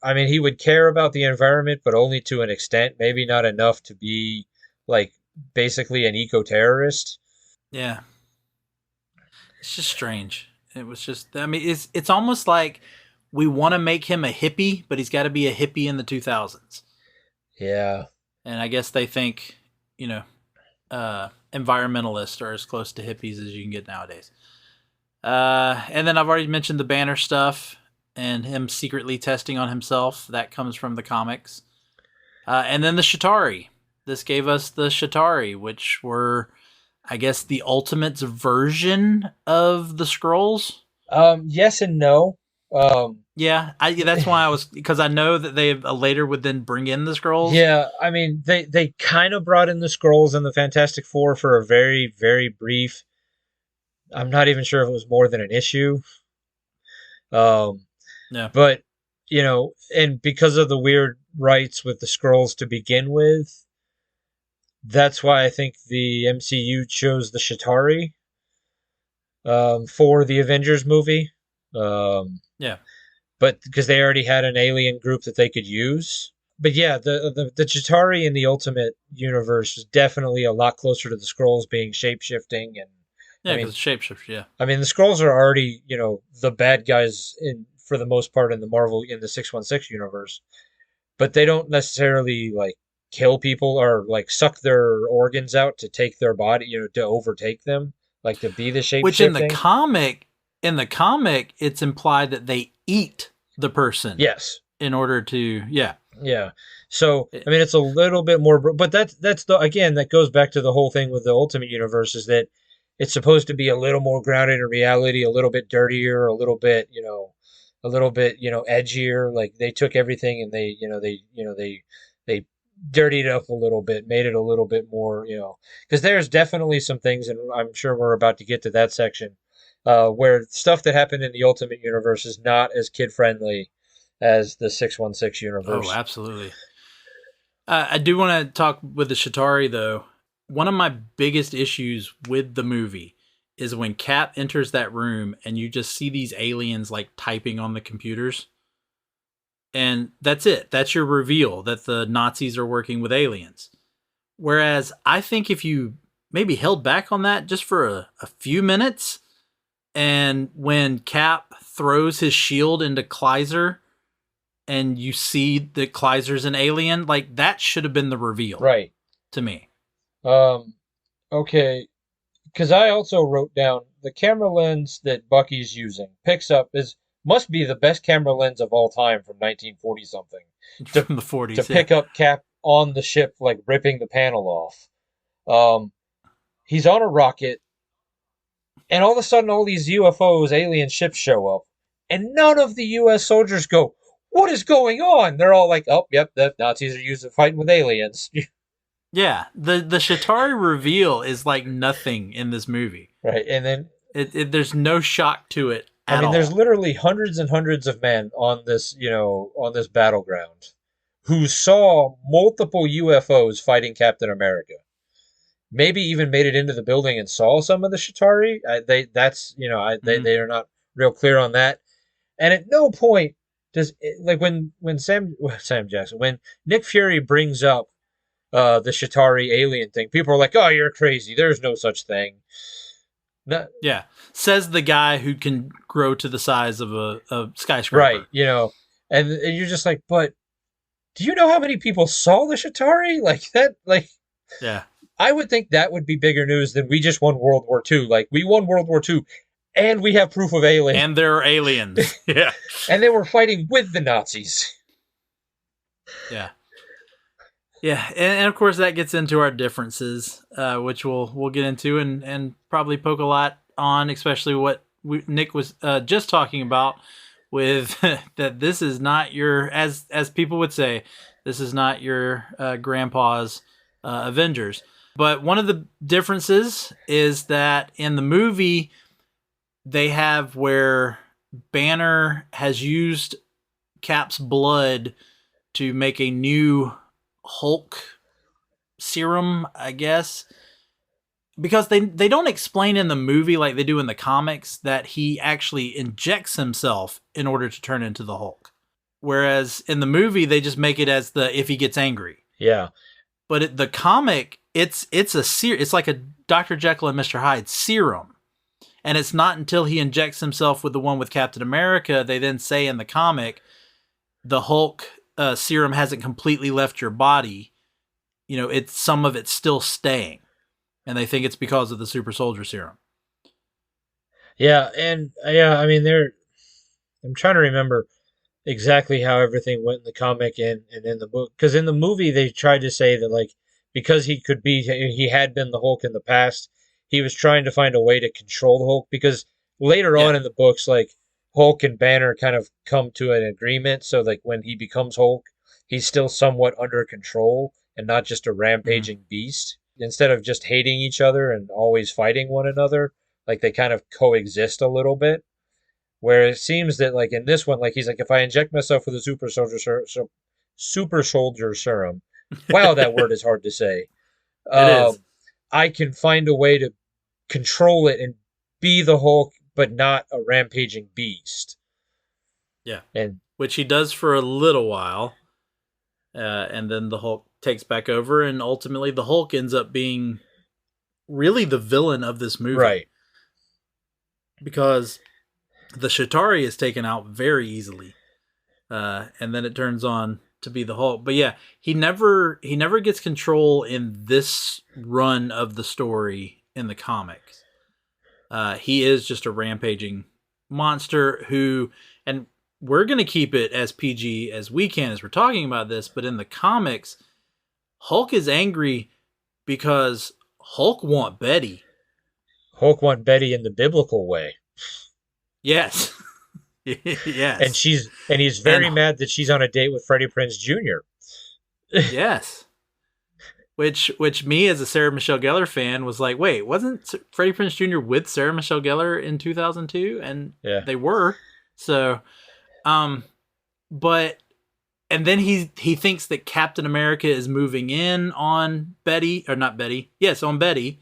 I mean, he would care about the environment, but only to an extent, maybe not enough to be, like, basically an eco-terrorist. Yeah. It's just strange. It was just, I mean, it's almost like we want to make him a hippie, but he's got to be a hippie in the 2000s. Yeah. And I guess they think, environmentalists are as close to hippies as you can get nowadays. And then I've already mentioned the Banner stuff and him secretly testing on himself. That comes from the comics. And then the Chitauri. This gave us the Chitauri, which were, I guess, the Ultimates version of the Skrulls. Yes and no. That's why because I know that they later would then bring in the Skrulls. Yeah, I mean, they kind of brought in the Skrulls and the Fantastic Four for a very, very brief, I'm not even sure if it was more than an issue. But, and because of the weird rights with the Skrulls to begin with, that's why I think the MCU chose the Chitauri for the Avengers movie. But because they already had an alien group that they could use. But yeah, the Chitauri in the Ultimate Universe is definitely a lot closer to the Skrulls being shape-shifting. And because shapeshift, yeah. I mean, the Skrulls are already, the bad guys for the most part in the 616 universe. But they don't necessarily, like, kill people or, like, suck their organs out to take their body, to overtake them, like, to be the shape-shifting. Which in the comic, it's implied that they eat the person. Yes. In order to, yeah. So, I mean, it's a little bit more, but that goes back to the whole thing with the Ultimate Universe, is that it's supposed to be a little more grounded in reality, a little bit dirtier, a little bit, edgier. Like, they took everything and they dirtied it up a little bit, made it a little bit more, because there's definitely some things, and I'm sure we're about to get to that section, where stuff that happened in the Ultimate Universe is not as kid-friendly as the 616 universe. Oh, absolutely. I do want to talk with the Chitauri, though. One of my biggest issues with the movie is when Cap enters that room and you just see these aliens, like, typing on the computers. And that's it. That's your reveal that the Nazis are working with aliens. Whereas I think if you maybe held back on that just for a few minutes, and when Cap throws his shield into Kleiser and you see that Kleiser's an alien, like that should have been the reveal, Right. to me. Okay. Because I also wrote down the camera lens that Bucky's using must be the best camera lens of all time from 1940 something. From the 40s. To pick up Cap on the ship, like ripping the panel off. He's on a rocket, and all of a sudden all these UFOs, alien ships show up, and none of the US soldiers go, "What is going on?" They're all like, "Oh, yep, the Nazis are fighting with aliens." Yeah, the Chitauri reveal is like nothing in this movie. Right, and then there's no shock to it at all. There's literally hundreds and hundreds of men on this, on this battleground who saw multiple UFOs fighting Captain America. Maybe even made it into the building and saw some of the Chitauri. They are not real clear on that. And at no point does when Sam Jackson, when Nick Fury brings up the Chitauri alien thing, people are like, "Oh, you're crazy. There's no such thing." No. Yeah, says the guy who can grow to the size of a skyscraper. Right, and you're just like, but do you know how many people saw the Chitauri? Like that, yeah. I would think that would be bigger news than we just won World War II. Like, we won World War II, and we have proof of aliens. And there are aliens. Yeah. And they were fighting with the Nazis. Yeah. Yeah, and of course that gets into our differences, which we'll get into and probably poke a lot on, especially what Nick was just talking about with that this is not your, as people would say, this is not your grandpa's Avengers. But one of the differences is that in the movie, they have where Banner has used Cap's blood to make a new Hulk serum, I guess. Because they don't explain in the movie like they do in the comics that he actually injects himself in order to turn into the Hulk. Whereas in the movie, they just make it as if he gets angry. Yeah. But the comic, it's like a Dr. Jekyll and Mr. Hyde serum. And it's not until he injects himself with the one with Captain America, they then say in the comic, the Hulk serum hasn't completely left your body. Some of it's still staying. And they think it's because of the super soldier serum. Yeah, I mean, I'm trying to remember exactly how everything went in the comic and in the book. Because in the movie, they tried to say that, like, because he had been the Hulk in the past, he was trying to find a way to control the Hulk. Because later on in the books, like, Hulk and Banner kind of come to an agreement. So, like, when he becomes Hulk, he's still somewhat under control and not just a rampaging beast. Instead of just hating each other and always fighting one another, like, they kind of coexist a little bit. Where it seems that, like, in this one, like, he's like, if I inject myself with a super soldier serum, wow, that word is hard to say. It is. I can find a way to control it and be the Hulk, but not a rampaging beast. Yeah. And which he does for a little while. And then the Hulk takes back over, and ultimately the Hulk ends up being really the villain of this movie. Right. Because the Chitauri is taken out very easily. And then it turns on to be the Hulk. But yeah, he never gets control in this run of the story in the comics. He is just a rampaging monster who, and we're going to keep it as PG as we can as we're talking about this, but in the comics, Hulk is angry because Hulk want Betty. Hulk want Betty in the biblical way. Yes. Yes. And he's very mad that she's on a date with Freddie Prinze Jr. Yes. Which me as a Sarah Michelle Gellar fan was like, wait, wasn't Freddie Prinze Jr. with Sarah Michelle Gellar in 2002? And they were. So, but, and then he thinks that Captain America is moving in on Betty, or not Betty. Yes, on Betty.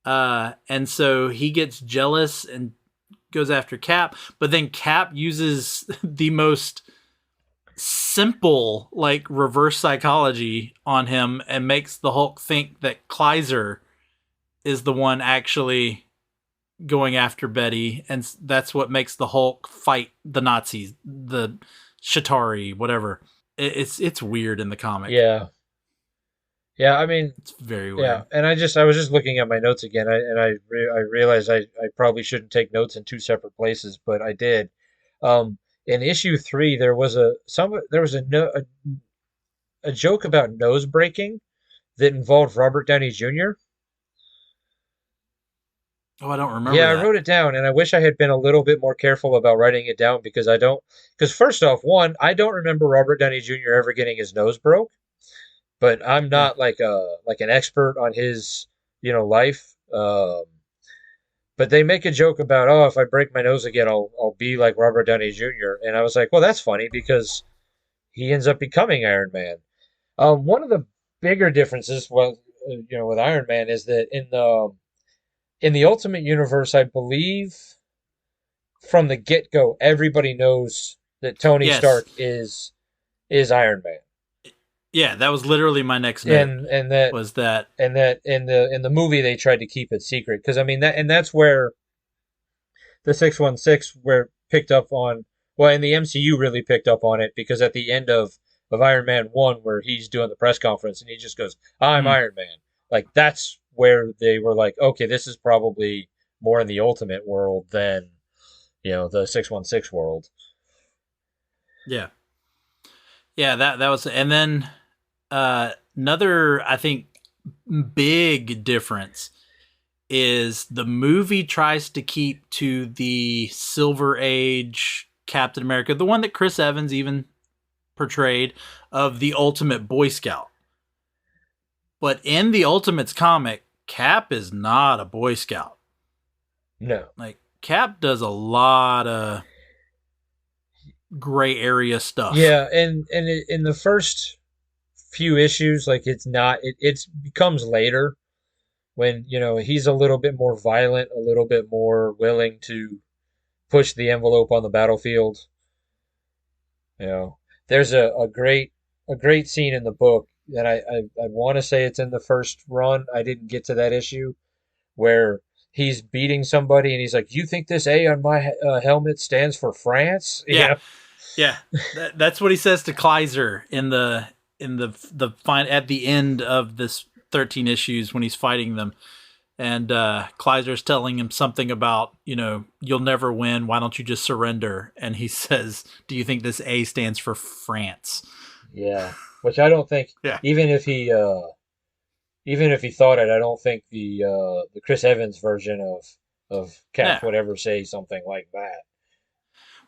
And so he gets jealous and goes after Cap, but then Cap uses the most simple, like, reverse psychology on him and makes the Hulk think that Kleiser is the one actually going after Betty, and that's what makes the Hulk fight the Nazis, the Shatari, whatever. It's weird in the comic. Yeah. Yeah, I mean, it's very weird. Yeah, and I was just looking at my notes again, I realized I probably shouldn't take notes in two separate places, but I did. In issue 3, there was a joke about nose breaking that involved Robert Downey Jr. Oh, I don't remember. Yeah, that. I wrote it down, and I wish I had been a little bit more careful about writing it down because first off, one, I don't remember Robert Downey Jr. ever getting his nose broke, but I'm not like an expert on his life. But they make a joke about, oh, if I break my nose again, I'll be like Robert Downey Jr. And I was like, well, that's funny because he ends up becoming Iron Man. One of the bigger differences was, with Iron Man is that in the Ultimate Universe, I believe from the get-go, everybody knows that Tony Stark is Iron Man. Yeah, that was literally my next note. And that in the movie they tried to keep it secret because I mean that's where the 616 were picked up on. Well, and the MCU really picked up on it because at the end of Iron Man 1, where he's doing the press conference and he just goes, "I'm Iron Man." Like that's where they were like, okay, this is probably more in the Ultimate world than the 616 world. Yeah. Yeah, that was, and then another, I think, big difference is the movie tries to keep to the Silver Age Captain America, the one that Chris Evans even portrayed, of the ultimate Boy Scout. But in the Ultimates comic, Cap is not a Boy Scout. No. Like, Cap does a lot of gray area stuff. Yeah, and in the first few issues, like it becomes later when he's a little bit more violent, a little bit more willing to push the envelope on the battlefield. There's a great scene in the book that I want to say it's in the first run. I didn't get to that issue where he's beating somebody and he's like, "You think this A on my helmet stands for France?" Yeah. Yeah, that's what he says to Kleiser in the fight at the end of this 13 issues when he's fighting them, and Kleiser's telling him something about you'll never win. Why don't you just surrender? And he says, "Do you think this A stands for France?" Yeah, which I don't think. Yeah. Even if he thought it, I don't think the Chris Evans version of Cap would ever say something like that.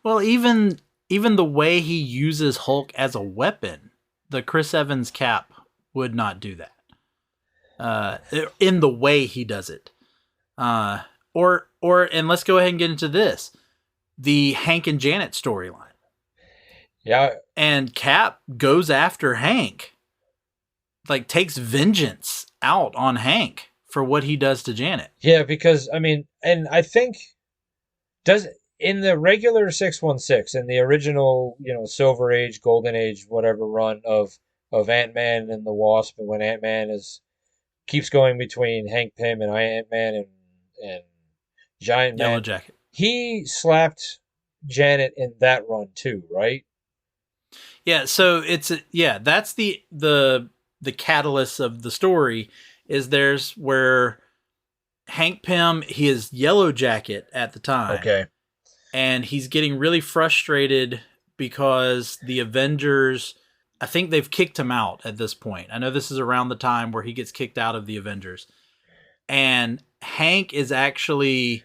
Well, even the way he uses Hulk as a weapon, the Chris Evans Cap would not do that. In the way he does it. And let's go ahead and get into this. The Hank and Janet storyline. Yeah. And Cap goes after Hank. Like, takes vengeance out on Hank for what he does to Janet. Yeah, because, I mean, and I think, in the regular 616, in the original, Silver Age, Golden Age, whatever run of Ant-Man and the Wasp, and when Ant-Man keeps going between Hank Pym and Ant-Man and Giant Man. Yellow Jacket. He slapped Janet in that run too, right? Yeah, so that's the catalyst of the story is there's where Hank Pym, he is Yellow Jacket at the time. Okay. And he's getting really frustrated because the Avengers, I think they've kicked him out at this point. I know this is around the time where he gets kicked out of the Avengers. And Hank is actually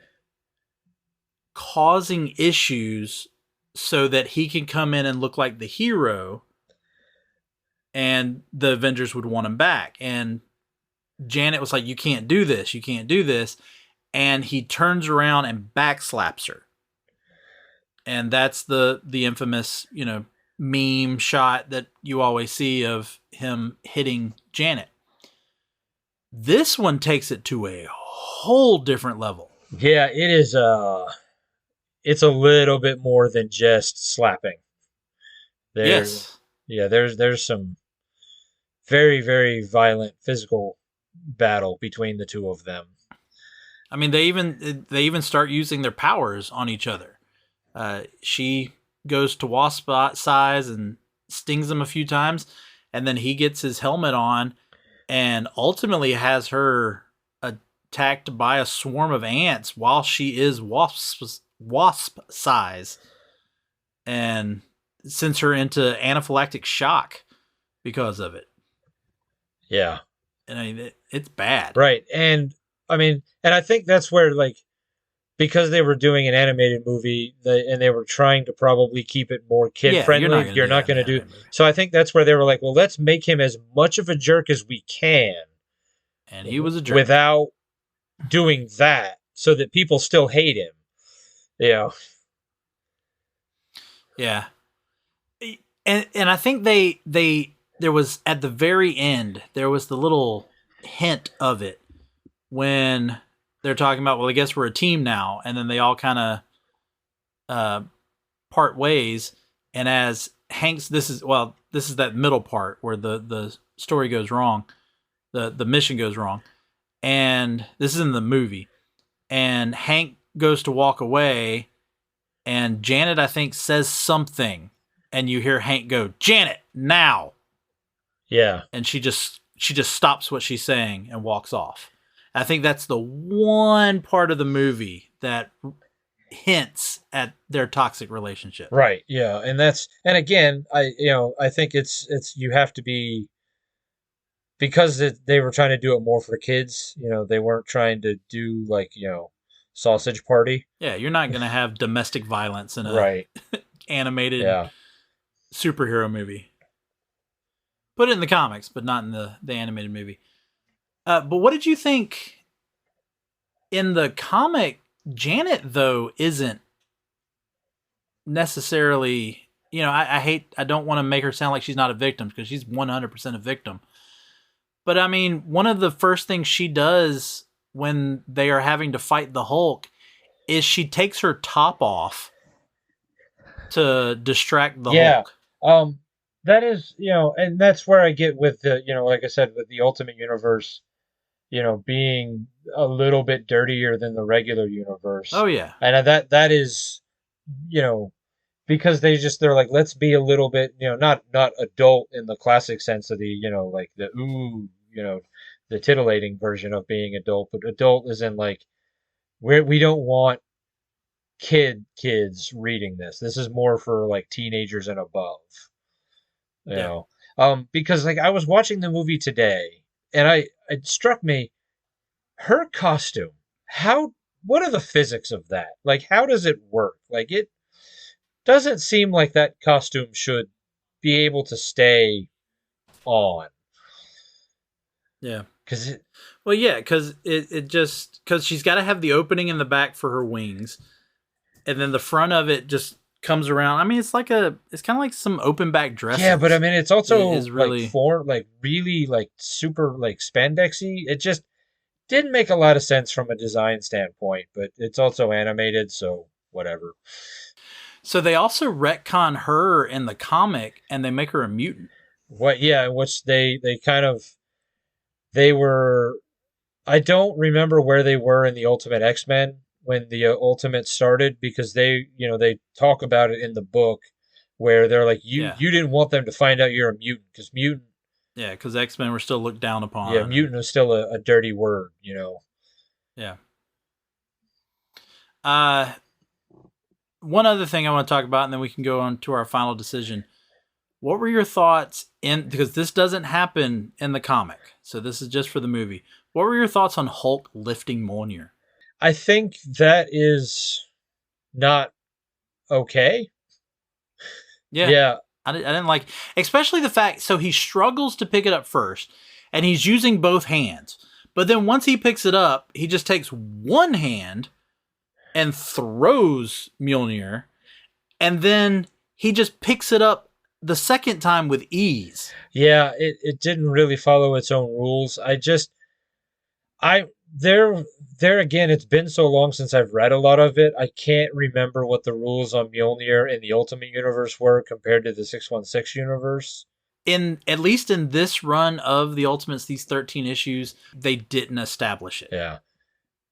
causing issues so that he can come in and look like the hero and the Avengers would want him back. And Janet was like, "You can't do this. You can't do this." And he turns around and backslaps her. And that's the infamous, meme shot that you always see of him hitting Janet. This one takes it to a whole different level. Yeah, it is. It's a little bit more than just slapping. Yes. Yeah, there's some very, very violent physical battle between the two of them. I mean, they even start using their powers on each other. She goes to wasp size and stings him a few times, and then he gets his helmet on and ultimately has her attacked by a swarm of ants while she is wasp size, and sends her into anaphylactic shock because of it. Yeah. And I mean, it's bad. Right. And I mean, and I think that's where, like, because they were doing an animated movie and they were trying to probably keep it more kid friendly, you're not going to do. So I think that's where they were like, well, let's make him as much of a jerk as we can. And he was a jerk. Without doing that, so that people still hate him. Yeah. Yeah. And I think there was, at the very end, there was the little hint of it when they're talking about, well, I guess we're a team now. And then they all kind of part ways. And as Hank's, this is that middle part where the story goes wrong. The mission goes wrong. And this is in the movie. And Hank goes to walk away. And Janet, I think, says something. And you hear Hank go, "Janet, now." Yeah. And she just stops what she's saying and walks off. I think that's the one part of the movie that hints at their toxic relationship. Right. Yeah. And again, I think it's you have to be, because they were trying to do it more for kids, they weren't trying to do, like, Sausage Party. Yeah, you're not going to have domestic violence in a right. animated superhero movie. Put it in the comics, but not in the animated movie. But what did you think in the comic? Janet, though, isn't necessarily, I don't want to make her sound like she's not a victim, because she's 100% a victim. But I mean, one of the first things she does when they are having to fight the Hulk is she takes her top off to distract the Hulk. That is, and that's where I get with the, like I said, with the Ultimate Universe, being a little bit dirtier than the regular universe. Oh yeah. And that is, because they're like, let's be a little bit, not adult in the classic sense of the, like the the titillating version of being adult, but adult is in, like, we don't want kids reading this. This is more for, like, teenagers and above. You know, because, like, I was watching the movie today, and it struck me, her costume. What are the physics of that? Like, how does it work? Like, it doesn't seem like that costume should be able to stay on. Yeah. Because she's got to have the opening in the back for her wings, and then the front of it just comes around. I mean, it's kind of like some open back dress. Yeah, but I mean, it's also really really like super like spandexy. It just didn't make a lot of sense from a design standpoint, but it's also animated, so whatever. So they also retcon her in the comic, and they make her a mutant. What? Yeah, which they were. I don't remember where they were in the Ultimate X-Men when the Ultimate started, because they talk about it in the book where they're like, you didn't want them to find out you're a mutant, because mutant. Yeah, because X-Men were still looked down upon. Yeah, mutant was still a dirty word, Yeah. One other thing I want to talk about, and then we can go on to our final decision. What were your thoughts because this doesn't happen in the comic, so this is just for the movie. What were your thoughts on Hulk lifting Mjolnir? I think that is not okay. Yeah. I didn't like, especially the fact, so he struggles to pick it up first, and he's using both hands. But then once he picks it up, he just takes one hand and throws Mjolnir, and then he just picks it up the second time with ease. Yeah, it didn't really follow its own rules. There again, it's been so long since I've read a lot of it. I can't remember what the rules on Mjolnir in the Ultimate Universe were compared to the 616 universe. At least in this run of the Ultimates, these 13 issues, they didn't establish it. Yeah.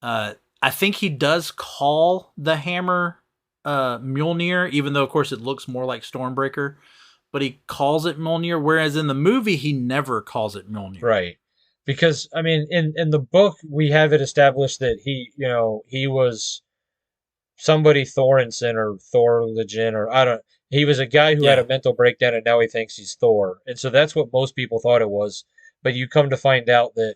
I think he does call the hammer Mjolnir, even though of course it looks more like Stormbreaker, but he calls it Mjolnir, whereas in the movie he never calls it Mjolnir. Right. Because I mean, in the book we have it established that he was somebody Thorinson or Thorlegin or I don't. He was a guy who had a mental breakdown and now he thinks he's Thor, and so that's what most people thought it was. But you come to find out that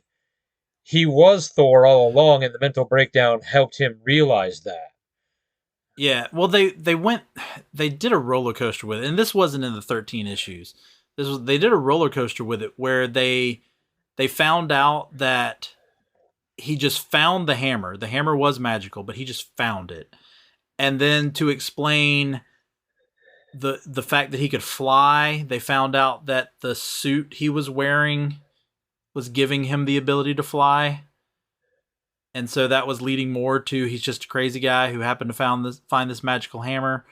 he was Thor all along, and the mental breakdown helped him realize that. Yeah, well, they did a roller coaster with it, and this wasn't in the 13 issues. They did a roller coaster with it where they found out that he just found the hammer. The hammer was magical, but he just found it. And then to explain the fact that he could fly, they found out that the suit he was wearing was giving him the ability to fly. And so that was leading more to he's just a crazy guy who happened to find this magical hammer.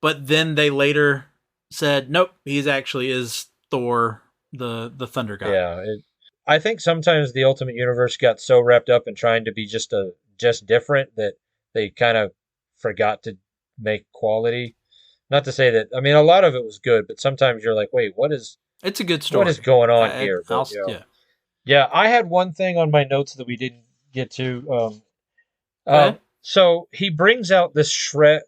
But then they later said, nope, he's actually is Thor, the thunder god. Yeah, I think sometimes the Ultimate Universe got so wrapped up in trying to be just different that they kind of forgot to make quality. Not to say that, I mean, a lot of it was good, but sometimes you're like, wait, it's a good story. What is going on here? But, yeah, I had one thing on my notes that we didn't get to. So he brings out this shred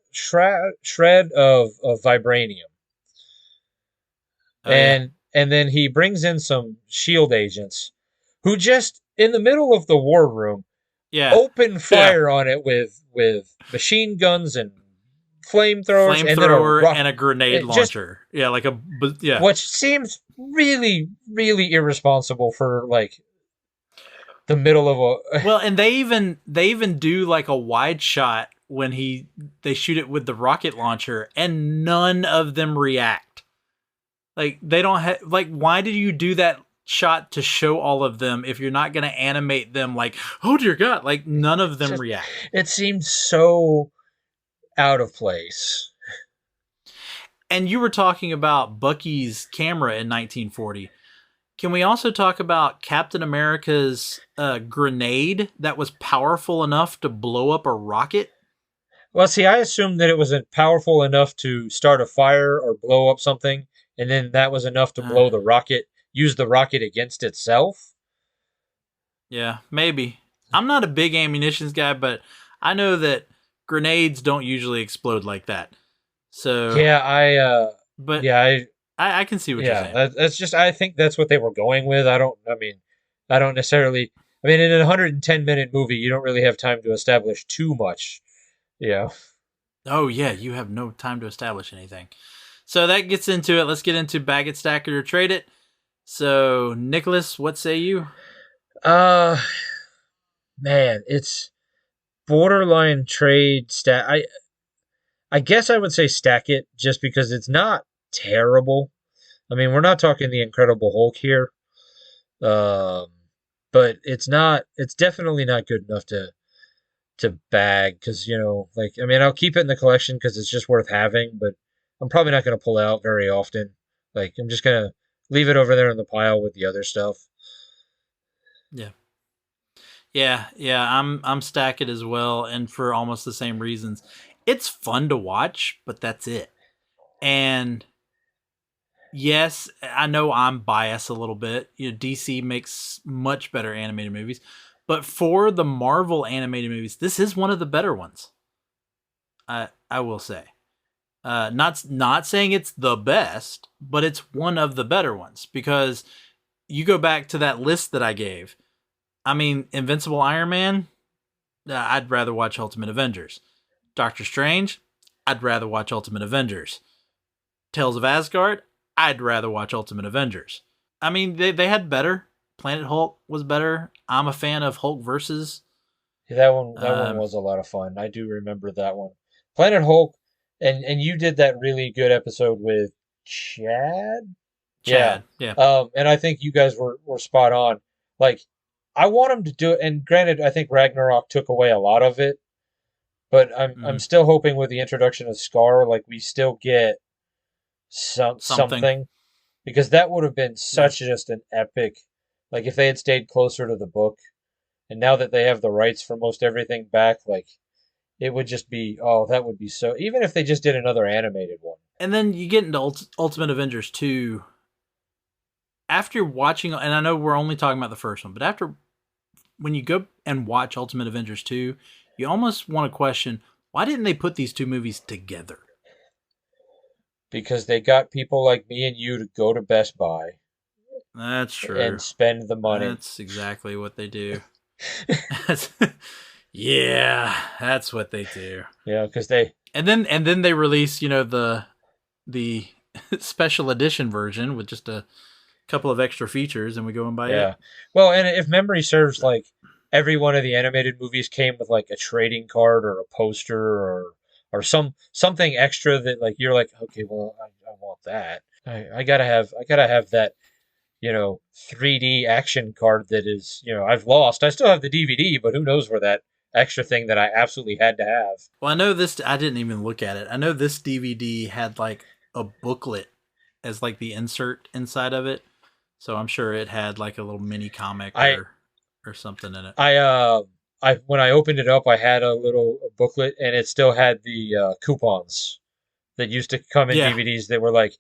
of vibranium, and then he brings in some shield agents who just in the middle of the war room open fire on it with machine guns and flamethrowers and a grenade launcher. Which seems really, really irresponsible for like the middle of a well, and they even do like a wide shot when they shoot it with the rocket launcher, and none of them react. Like they don't have why did you do that shot to show all of them if you're not going to animate them like, oh dear God, like none of them react. It seems so out of place. And you were talking about Bucky's camera in 1940. Can we also talk about Captain America's grenade that was powerful enough to blow up a rocket? Well, see, I assumed that it was powerful enough to start a fire or blow up something, and then that was enough to blow the rocket, use the rocket against itself. Yeah, maybe. I'm not a big ammunitions guy, but I know that grenades don't usually explode like that. So yeah, I can see what you're saying. That's just, I think that's what they were going with. I don't necessarily, in a 110-minute movie, you don't really have time to establish too much. Yeah. Oh yeah, you have no time to establish anything. So that gets into it. Let's get into bag it, stack it, or trade it. So Nicholas, what say you? Man, it's borderline trade stack. I guess I would say stack it just because it's not terrible. I mean, we're not talking the Incredible Hulk here. But it's definitely not good enough to bag because, I'll keep it in the collection because it's just worth having, but I'm probably not going to pull it out very often. Like, I'm just going to leave it over there in the pile with the other stuff. Yeah. I'm stack it as well, and for almost the same reasons. It's fun to watch, but that's it. And yes, I know I'm biased a little bit. DC makes much better animated movies, but for the Marvel animated movies, this is one of the better ones. I will say, not saying it's the best, but it's one of the better ones because you go back to that list that I gave. I mean, Invincible Iron Man, I'd rather watch Ultimate Avengers. Doctor Strange, I'd rather watch Ultimate Avengers. Tales of Asgard, I'd rather watch Ultimate Avengers. I mean, they had better. Planet Hulk was better. I'm a fan of Hulk versus. Yeah, that one was a lot of fun. I do remember that one. Planet Hulk, and you did that really good episode with Chad. Yeah. And I think you guys were spot on. Like, I want him to do it. And granted, I think Ragnarok took away a lot of it. But I'm still hoping with the introduction of Scar, like we still get something, because that would have been such just an epic. Like if they had stayed closer to the book, and now that they have the rights for most everything back, like it would just be, oh, that would be so, even if they just did another animated one. And then you get into Ultimate Avengers 2. After watching, and I know we're only talking about the first one, but when you go and watch Ultimate Avengers 2, you almost want to question, why didn't they put these two movies together? Because they got people like me and you to go to Best Buy. That's true. And spend the money. That's exactly what they do. Yeah, that's what they do. Yeah, because they... And then they release, the special edition version with just a couple of extra features, and we go and buy it. Well, and if memory serves, like, every one of the animated movies came with, like, a trading card or a poster or something extra that, like, you're like, okay, well, I want that. I gotta have that, 3D action card that is, I've lost. I still have the DVD, but who knows where that extra thing that I absolutely had to have. Well, I know this, I didn't even look at it. I know this DVD had, like, a booklet as, like, the insert inside of it. So I'm sure it had like a little mini comic or something in it. When I opened it up, I had a little booklet, and it still had the coupons that used to come in DVDs that were like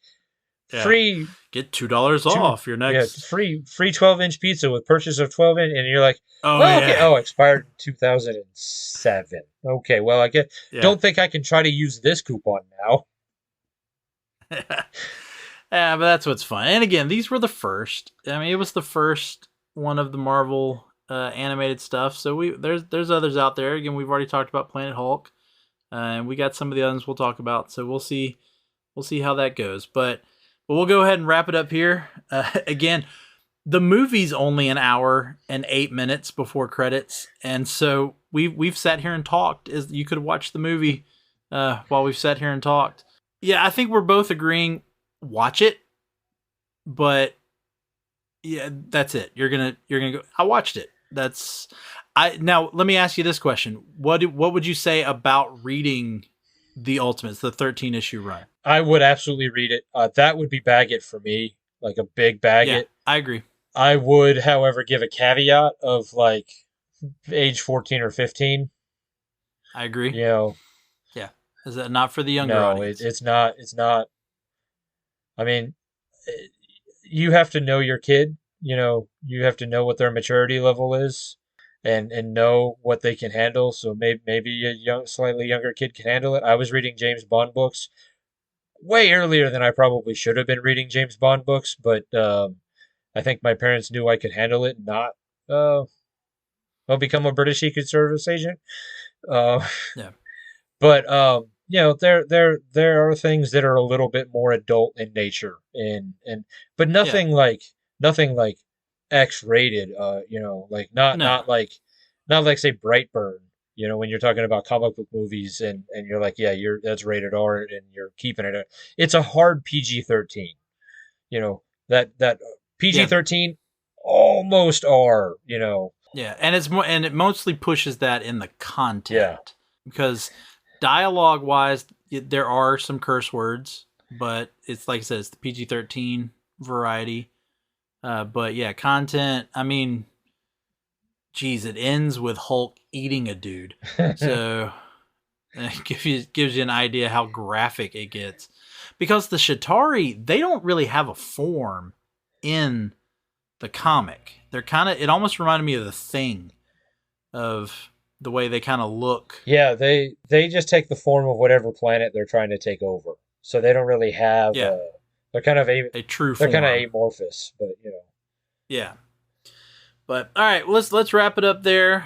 free. Get $2 off your next free 12-inch pizza with purchase of 12-inch, and you're like, okay, expired in 2007. Okay, well, I don't think I can try to use this coupon now. Yeah, but that's what's fun. And again, these were the first. I mean, it was the first one of the Marvel animated stuff. So there's others out there. Again, we've already talked about Planet Hulk, and we got some of the others we'll talk about. So we'll see how that goes. But we'll go ahead and wrap it up here. Again, the movie's only an hour and 8 minutes before credits, and so we've sat here and talked. You could watch the movie while we've sat here and talked. Yeah, I think we're both agreeing. Watch it, but yeah, that's it. You're gonna go. I watched it. Now let me ask you this question: What would you say about reading the Ultimates, the 13-issue run? I would absolutely read it. That would be bag it for me, like a big bag it. I agree. I would, however, give a caveat of like age 14 or 15. I agree. Yeah. Is that not for the younger audience? No, it's not. It's not. I mean, you have to know your kid. You have to know what their maturity level is, and know what they can handle. So maybe a slightly younger kid can handle it. I was reading James Bond books way earlier than I probably should have been reading James Bond books, but I think my parents knew I could handle it. Not, become a British Secret Service agent. But there are things that are a little bit more adult in nature, but nothing like X-rated. Not like say Brightburn. When you're talking about comic book movies, and you're like, that's rated R, and you're keeping it. It's a hard PG-13. That PG-13 almost R. Yeah, and it mostly pushes that in the content because. Dialogue-wise, there are some curse words, but it's like I said, it's the PG-13 variety. But yeah, content. I mean, geez, it ends with Hulk eating a dude, so it gives you an idea how graphic it gets. Because the Chitauri, they don't really have a form in the comic. They're it almost reminded me of the Thing, of the way they kind of look. Yeah, they just take the form of whatever planet they're trying to take over. So they don't really have they're kind of a true form. They're kind of amorphous, but Yeah. But all right, let's wrap it up there.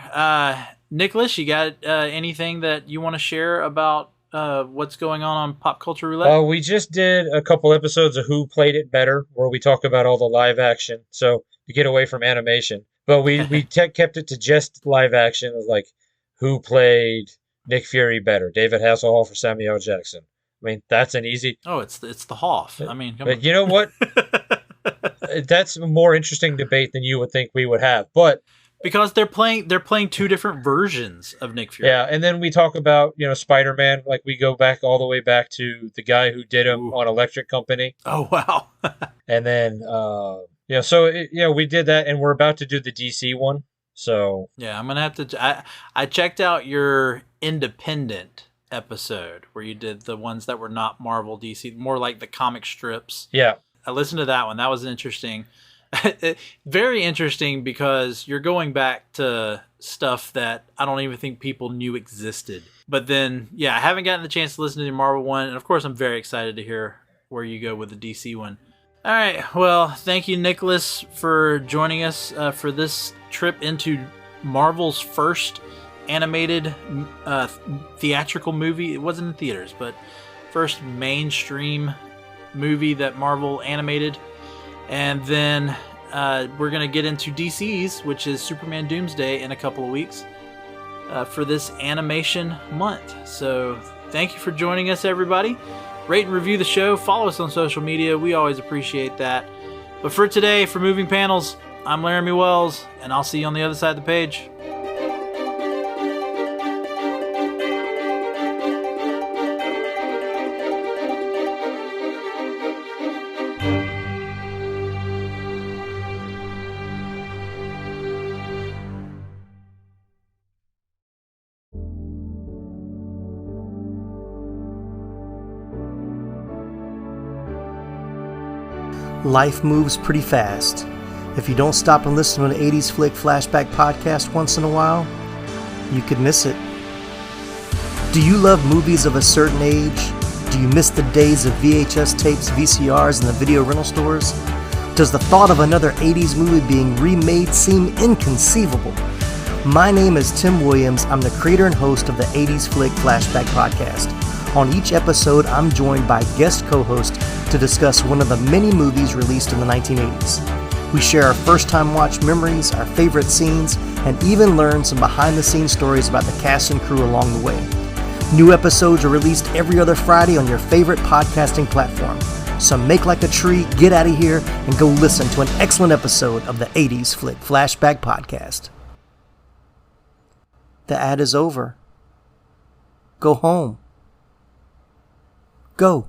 Nicholas, you got anything that you want to share about what's going on Pop Culture Roulette? We just did a couple episodes of Who Played It Better, where we talk about all the live action. So to get away from animation, but we kept it to just live action. Of like, who played Nick Fury better, David Hasselhoff or Samuel L. Jackson? I mean, that's an easy. Oh, it's the Hoff. I mean, but you know what? That's a more interesting debate than you would think we would have, but because they're playing two different versions of Nick Fury. Yeah, and then we talk about Spider-Man. Like we go back all the way back to the guy who did him on Electric Company. Oh wow! And then we did that, and we're about to do the DC one. So yeah, I'm gonna have to. I checked out your independent episode where you did the ones that were not Marvel, DC, more like the comic strips. yeah, I listened to that one. That was interesting. Very interesting because you're going back to stuff that I don't even think people knew existed. But then, yeah, I haven't gotten the chance to listen to the Marvel one, and of course, I'm very excited to hear where you go with the DC one. All right, well, thank you, Nicholas, for joining us for this trip into Marvel's first animated theatrical movie. It wasn't in theaters, but first mainstream movie that Marvel animated. And then we're going to get into DC's, which is Superman Doomsday, in a couple of weeks for this animation month. So thank you for joining us, everybody. Rate and review the show. Follow us on social media. We always appreciate that. But for today, for Moving Panels, I'm Laramy Wells, and I'll see you on the other side of the page. Life moves pretty fast. If you don't stop and listen to an 80s Flick Flashback podcast once in a while, you could miss it. Do you love movies of a certain age? Do you miss the days of VHS tapes, VCRs, and the video rental stores? Does the thought of another 80s movie being remade seem inconceivable? My name is Tim Williams. I'm the creator and host of the 80s Flick Flashback podcast. On each episode, I'm joined by guest co-hosts to discuss one of the many movies released in the 1980s. We share our first-time watch memories, our favorite scenes, and even learn some behind-the-scenes stories about the cast and crew along the way. New episodes are released every other Friday on your favorite podcasting platform. So make like a tree, get out of here, and go listen to an excellent episode of the 80s Flick Flashback podcast. The ad is over. Go home. Go.